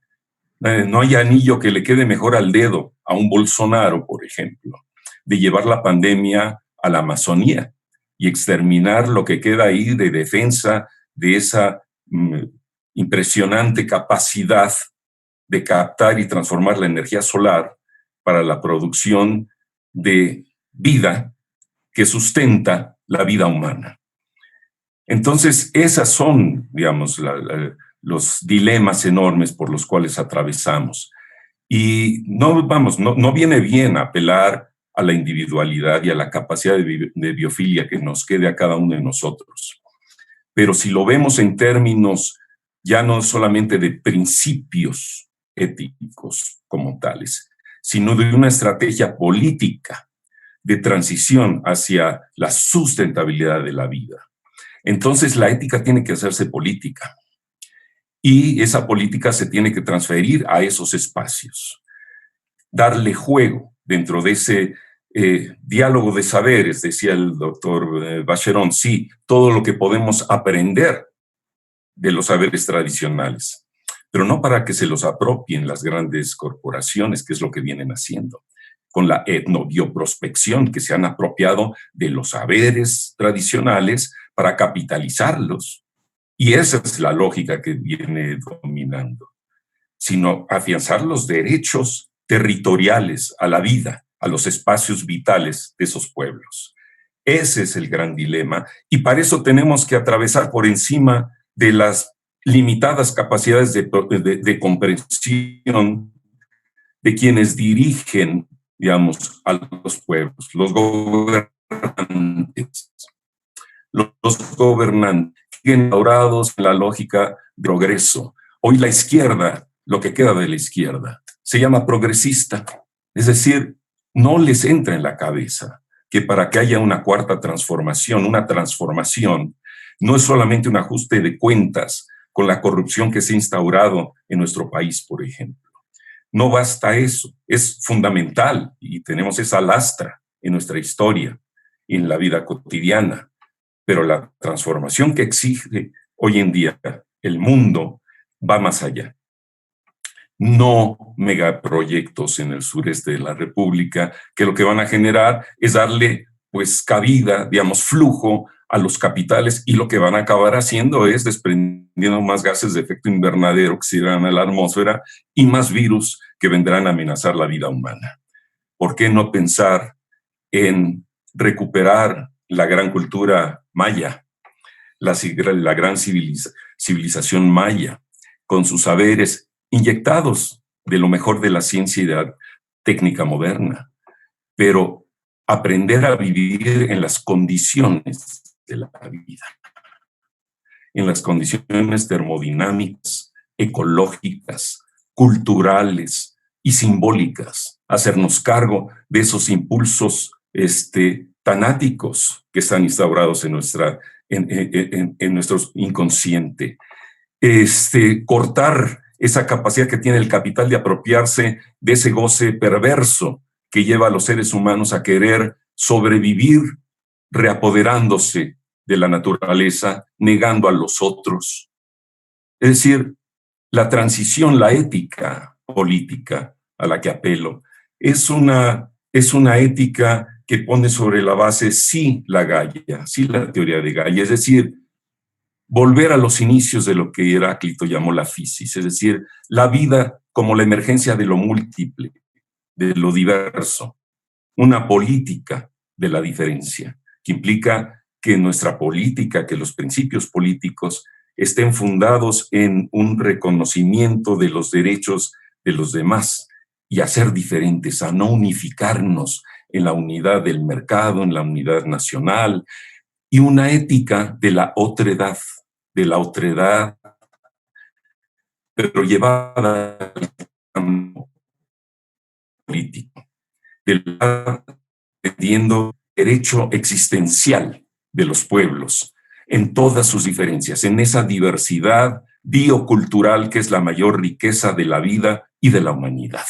no hay anillo que le quede mejor al dedo a un Bolsonaro, por ejemplo, de llevar la pandemia a la Amazonía y exterminar lo que queda ahí de defensa de esa impresionante capacidad de captar y transformar la energía solar para la producción de vida que sustenta la vida humana. Entonces, esas son, digamos, los dilemas enormes por los cuales atravesamos. Y no viene bien apelar a la individualidad y a la capacidad de biofilia que nos quede a cada uno de nosotros. Pero si lo vemos en términos ya no solamente de principios éticos como tales, sino de una estrategia política de transición hacia la sustentabilidad de la vida. Entonces la ética tiene que hacerse política y esa política se tiene que transferir a esos espacios, darle juego dentro de ese diálogo de saberes, decía el doctor Vacheron, sí, todo lo que podemos aprender de los saberes tradicionales, pero no para que se los apropien las grandes corporaciones, que es lo que vienen haciendo, con la etnobioprospección, que se han apropiado de los saberes tradicionales para capitalizarlos. Y esa es la lógica que viene dominando, sino afianzar los derechos territoriales a la vida, a los espacios vitales de esos pueblos. Ese es el gran dilema, y para eso tenemos que atravesar por encima de las limitadas capacidades de comprensión de quienes dirigen, digamos, a los pueblos, los gobernantes. Los gobernantes instaurados en la lógica de progreso. Hoy la izquierda, lo que queda de la izquierda, se llama progresista, es decir, no les entra en la cabeza que para que haya una cuarta transformación, una transformación, no es solamente un ajuste de cuentas con la corrupción que se ha instaurado en nuestro país, por ejemplo. No basta eso, es fundamental y tenemos esa lastra en nuestra historia, en la vida cotidiana, pero la transformación que exige hoy en día el mundo va más allá. No megaproyectos en el sureste de la República que lo que van a generar es darle pues cabida, digamos, flujo a los capitales, y lo que van a acabar haciendo es desprendiendo más gases de efecto invernadero que se irán a la atmósfera y más virus que vendrán a amenazar la vida humana. ¿Por qué no pensar en recuperar la gran cultura maya, la gran civilización maya, con sus saberes inyectados de lo mejor de la ciencia y de la técnica moderna, pero aprender a vivir en las condiciones de la vida, en las condiciones termodinámicas, ecológicas, culturales y simbólicas, hacernos cargo de esos impulsos tanáticos que están instaurados en nuestro inconsciente, cortar esa capacidad que tiene el capital de apropiarse de ese goce perverso que lleva a los seres humanos a querer sobrevivir reapoderándose de la naturaleza, negando a los otros. Es decir, la transición, la ética política a la que apelo, es una ética que pone sobre la base, sí, la Gaia, sí, la teoría de Gaia, es decir, volver a los inicios de lo que Heráclito llamó la physis, es decir, la vida como la emergencia de lo múltiple, de lo diverso, una política de la diferencia, que implica que nuestra política, que los principios políticos estén fundados en un reconocimiento de los derechos de los demás y a ser diferentes, a no unificarnos en la unidad del mercado, en la unidad nacional, y una ética de la otredad, pero llevada al campo político, entendiendo el derecho existencial de los pueblos en todas sus diferencias, en esa diversidad biocultural que es la mayor riqueza de la vida y de la humanidad.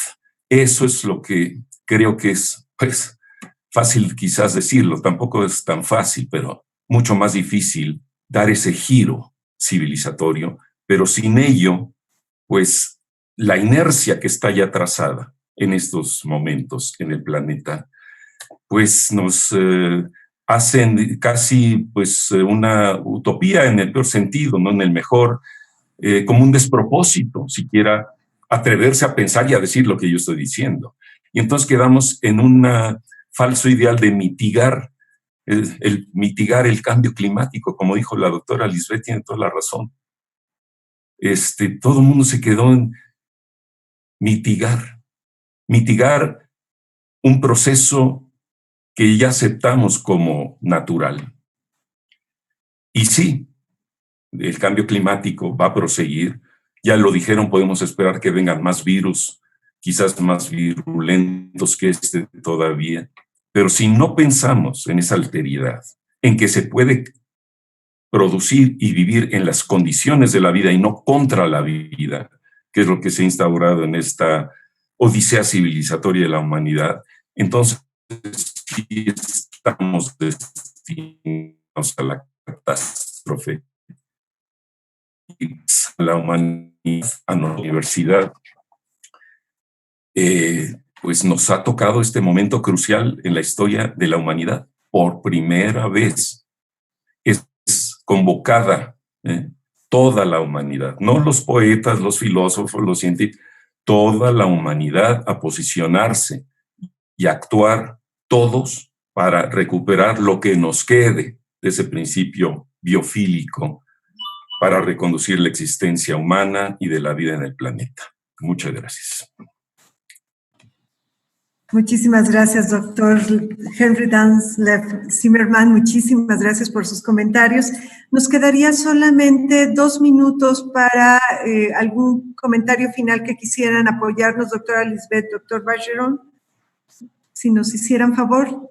Eso es lo que creo que es, pues, fácil quizás decirlo, tampoco es tan fácil, pero mucho más difícil dar ese giro civilizatorio, pero sin ello, pues, la inercia que está ya trazada en estos momentos en el planeta, pues nos hacen casi pues una utopía en el peor sentido, no en el mejor, como un despropósito, siquiera atreverse a pensar y a decir lo que yo estoy diciendo. Y entonces quedamos en un falso ideal de mitigar el cambio climático, como dijo la doctora Lisbeth, tiene toda la razón. Todo el mundo se quedó en mitigar un proceso que ya aceptamos como natural. Y sí, el cambio climático va a proseguir. Ya lo dijeron, podemos esperar que vengan más virus, quizás más virulentos que este todavía. Pero si no pensamos en esa alteridad, en que se puede producir y vivir en las condiciones de la vida y no contra la vida, que es lo que se ha instaurado en esta odisea civilizatoria de la humanidad, entonces sí estamos destinados a la catástrofe. A la humanidad, a la universidad, pues nos ha tocado este momento crucial en la historia de la humanidad. Por primera vez es convocada toda la humanidad, no los poetas, los filósofos, los científicos, toda la humanidad a posicionarse y actuar todos para recuperar lo que nos quede de ese principio biofílico para reconducir la existencia humana y de la vida en el planeta. Muchas gracias. Muchísimas gracias, doctor Henry Dansleb Zimmermann. Muchísimas gracias por sus comentarios. Nos quedaría solamente 2 minutos para algún comentario final que quisieran apoyarnos, doctora Lisbeth, doctor Bergeron. Si nos hicieran favor.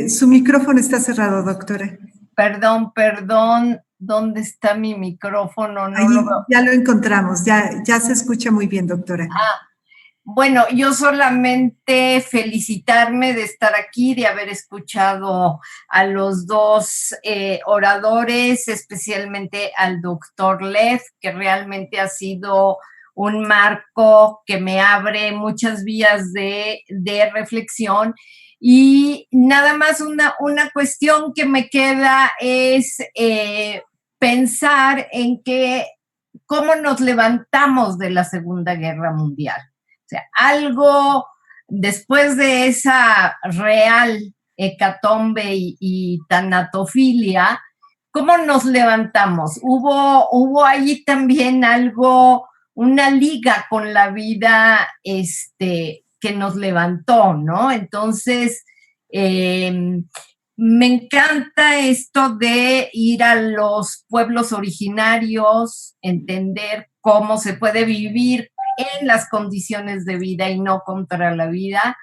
Su micrófono está cerrado, doctora. Perdón. ¿Dónde está mi micrófono? No ahí, lo veo. Ya lo encontramos, ya se escucha muy bien, doctora. Bueno, yo solamente felicitarme de estar aquí, de haber escuchado a los dos oradores, especialmente al doctor Lev, que realmente ha sido un marco que me abre muchas vías de reflexión. Y nada más una cuestión que me queda es pensar en cómo nos levantamos de la Segunda Guerra Mundial. O sea, algo después de esa real hecatombe y tanatofilia, ¿cómo nos levantamos? Hubo allí también algo, una liga con la vida que nos levantó, ¿no? Entonces, me encanta esto de ir a los pueblos originarios, entender cómo se puede vivir en las condiciones de vida y no contra la vida,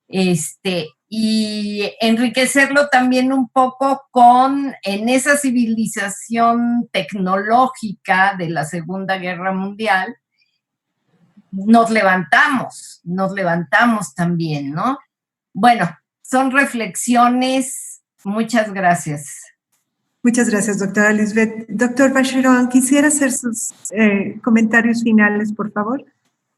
y enriquecerlo también un poco en esa civilización tecnológica de la Segunda Guerra Mundial. Nos levantamos también, ¿no? Bueno, son reflexiones. Muchas gracias. Muchas gracias, doctora Lisbeth. Doctor Bergeron, quisiera hacer sus comentarios finales, por favor.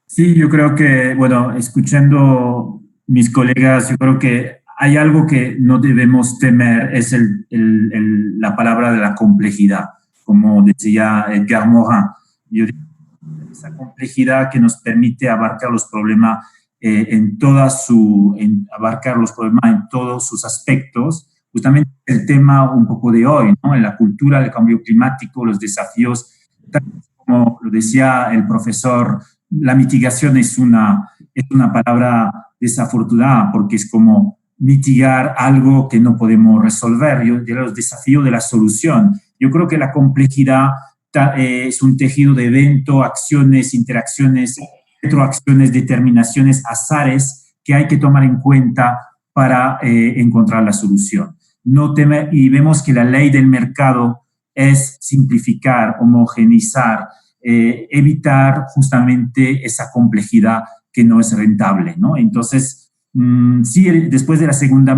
Sí, yo creo que, bueno, escuchando mis colegas, yo creo que hay algo que no debemos temer, es la palabra de la complejidad, como decía Edgar Morin. Yo digo, esa complejidad que nos permite abarcar los problemas en abarcar los problemas en todos sus aspectos, justamente el tema un poco de hoy, ¿no? En la cultura del cambio climático, los desafíos, como lo decía el profesor, la mitigación es una palabra desafortunada porque es como mitigar algo que no podemos resolver. Yo diría los desafíos de la solución. Yo creo que la complejidad es un tejido de eventos, acciones, interacciones, retroacciones, determinaciones, azares que hay que tomar en cuenta para encontrar la solución. Y vemos que la ley del mercado es simplificar, homogeneizar, evitar justamente esa complejidad que no es rentable, ¿no? Entonces, sí, después de la Segunda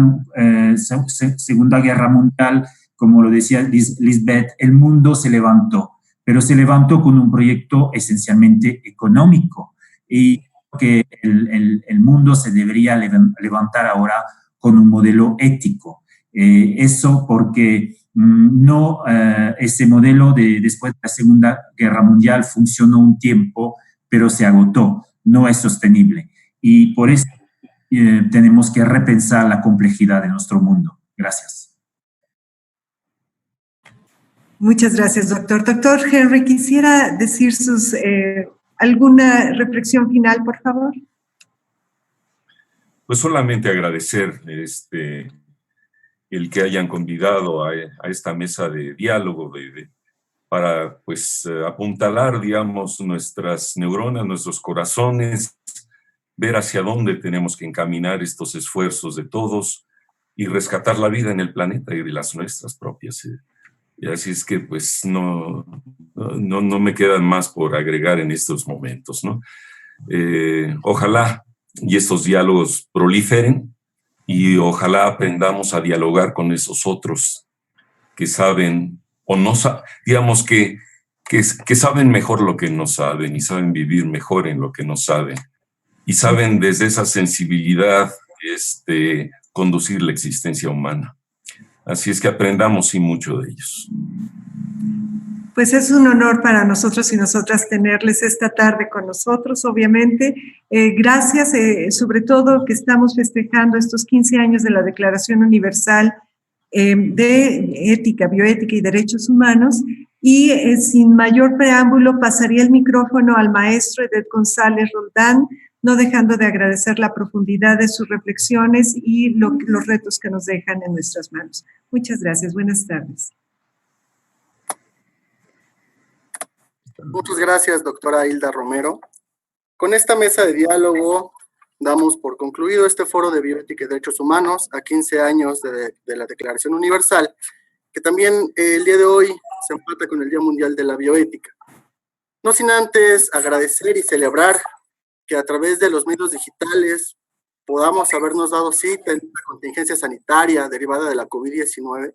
Guerra Mundial, como lo decía Lisbeth, el mundo se levantó, pero se levantó con un proyecto esencialmente económico y que el mundo se debería levantar ahora con un modelo ético. Eso porque ese modelo después de la Segunda Guerra Mundial funcionó un tiempo, pero se agotó, no es sostenible. Y por eso tenemos que repensar la complejidad de nuestro mundo. Gracias. Muchas gracias, doctor. Doctor Henry, quisiera decir alguna reflexión final, por favor. Pues solamente agradecer el que hayan convidado a esta mesa de diálogo para pues apuntalar, digamos, nuestras neuronas, nuestros corazones, ver hacia dónde tenemos que encaminar estos esfuerzos de todos y rescatar la vida en el planeta y de las nuestras propias. Y así es que pues no me quedan más por agregar en estos momentos, ¿no? Ojalá y estos diálogos proliferen y ojalá aprendamos a dialogar con esos otros que saben o no saben, digamos que saben mejor lo que no saben y saben vivir mejor en lo que no saben y saben desde esa sensibilidad conducir la existencia humana. Así es que aprendamos y mucho de ellos. Pues es un honor para nosotros y nosotras tenerles esta tarde con nosotros, obviamente. Gracias, sobre todo que estamos festejando estos 15 años de la Declaración Universal de Ética, Bioética y Derechos Humanos. Y sin mayor preámbulo, pasaría el micrófono al maestro Edeth González Roldán, no dejando de agradecer la profundidad de sus reflexiones y los retos que nos dejan en nuestras manos. Muchas gracias. Buenas tardes. Muchas gracias, doctora Hilda Romero. Con esta mesa de diálogo damos por concluido este foro de bioética y derechos humanos a 15 años de la Declaración Universal, que también el día de hoy se empata con el Día Mundial de la Bioética. No sin antes agradecer y celebrar que a través de los medios digitales podamos habernos dado cita en la contingencia sanitaria derivada de la COVID-19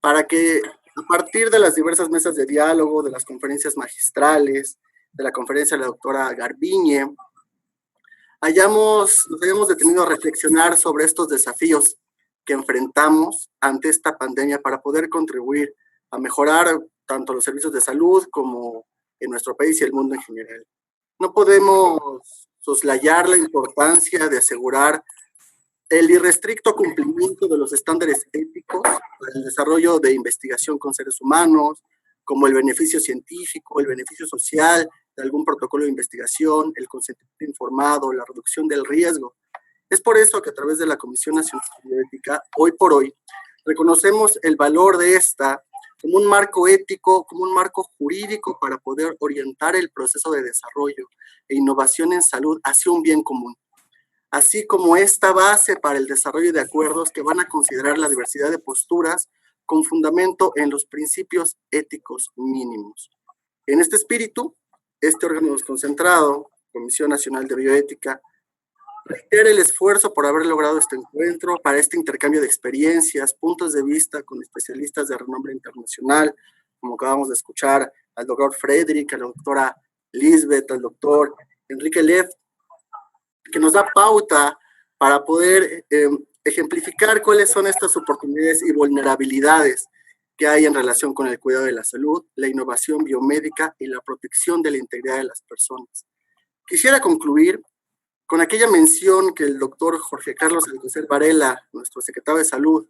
para que a partir de las diversas mesas de diálogo, de las conferencias magistrales, de la conferencia de la doctora Garbiñe, nos hayamos detenido a reflexionar sobre estos desafíos que enfrentamos ante esta pandemia para poder contribuir a mejorar tanto los servicios de salud como en nuestro país y el mundo en general. No podemos soslayar la importancia de asegurar el irrestricto cumplimiento de los estándares éticos para el desarrollo de investigación con seres humanos, como el beneficio científico, el beneficio social de algún protocolo de investigación, el consentimiento informado, la reducción del riesgo. Es por eso que a través de la Comisión Nacional de Bioética, hoy por hoy, reconocemos el valor de esta como un marco ético, como un marco jurídico para poder orientar el proceso de desarrollo e innovación en salud hacia un bien común, así como esta base para el desarrollo de acuerdos que van a considerar la diversidad de posturas con fundamento en los principios éticos mínimos. En este espíritu, este órgano desconcentrado, Comisión Nacional de Bioética, reitera el esfuerzo por haber logrado este encuentro, para este intercambio de experiencias, puntos de vista con especialistas de renombre internacional, como acabamos de escuchar al doctor Frederick, a la doctora Lisbeth, al doctor Enrique Lev, que nos da pauta para poder ejemplificar cuáles son estas oportunidades y vulnerabilidades que hay en relación con el cuidado de la salud, la innovación biomédica y la protección de la integridad de las personas. Quisiera concluir con aquella mención que el doctor Jorge Carlos Alcocer Varela, nuestro secretario de Salud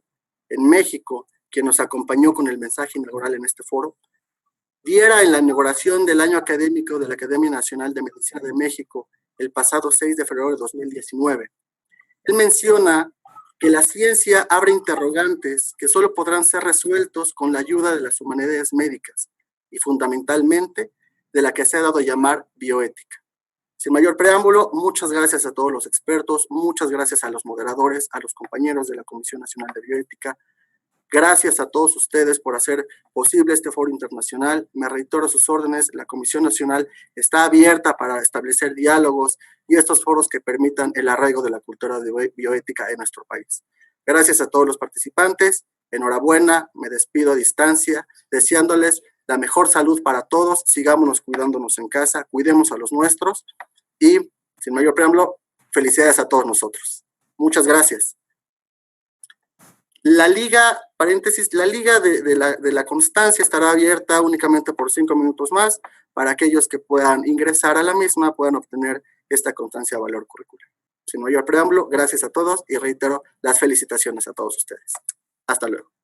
en México, quien nos acompañó con el mensaje inaugural en este foro, diera en la inauguración del año académico de la Academia Nacional de Medicina de México el pasado 6 de febrero de 2019. Él menciona que la ciencia abre interrogantes que solo podrán ser resueltos con la ayuda de las humanidades médicas y fundamentalmente de la que se ha dado a llamar bioética. Sin mayor preámbulo, muchas gracias a todos los expertos, muchas gracias a los moderadores, a los compañeros de la Comisión Nacional de Bioética. Gracias a todos ustedes por hacer posible este foro internacional. Me reitero a sus órdenes, la Comisión Nacional está abierta para establecer diálogos y estos foros que permitan el arraigo de la cultura de bioética en nuestro país. Gracias a todos los participantes, enhorabuena, me despido a distancia, deseándoles la mejor salud para todos, sigámonos cuidándonos en casa, cuidemos a los nuestros y, sin mayor preámbulo, felicidades a todos nosotros. Muchas gracias. La liga, paréntesis, la liga de la constancia estará abierta únicamente por 5 minutos más para aquellos que puedan ingresar a la misma, puedan obtener esta constancia de valor curricular. Sin mayor preámbulo, gracias a todos y reitero las felicitaciones a todos ustedes. Hasta luego.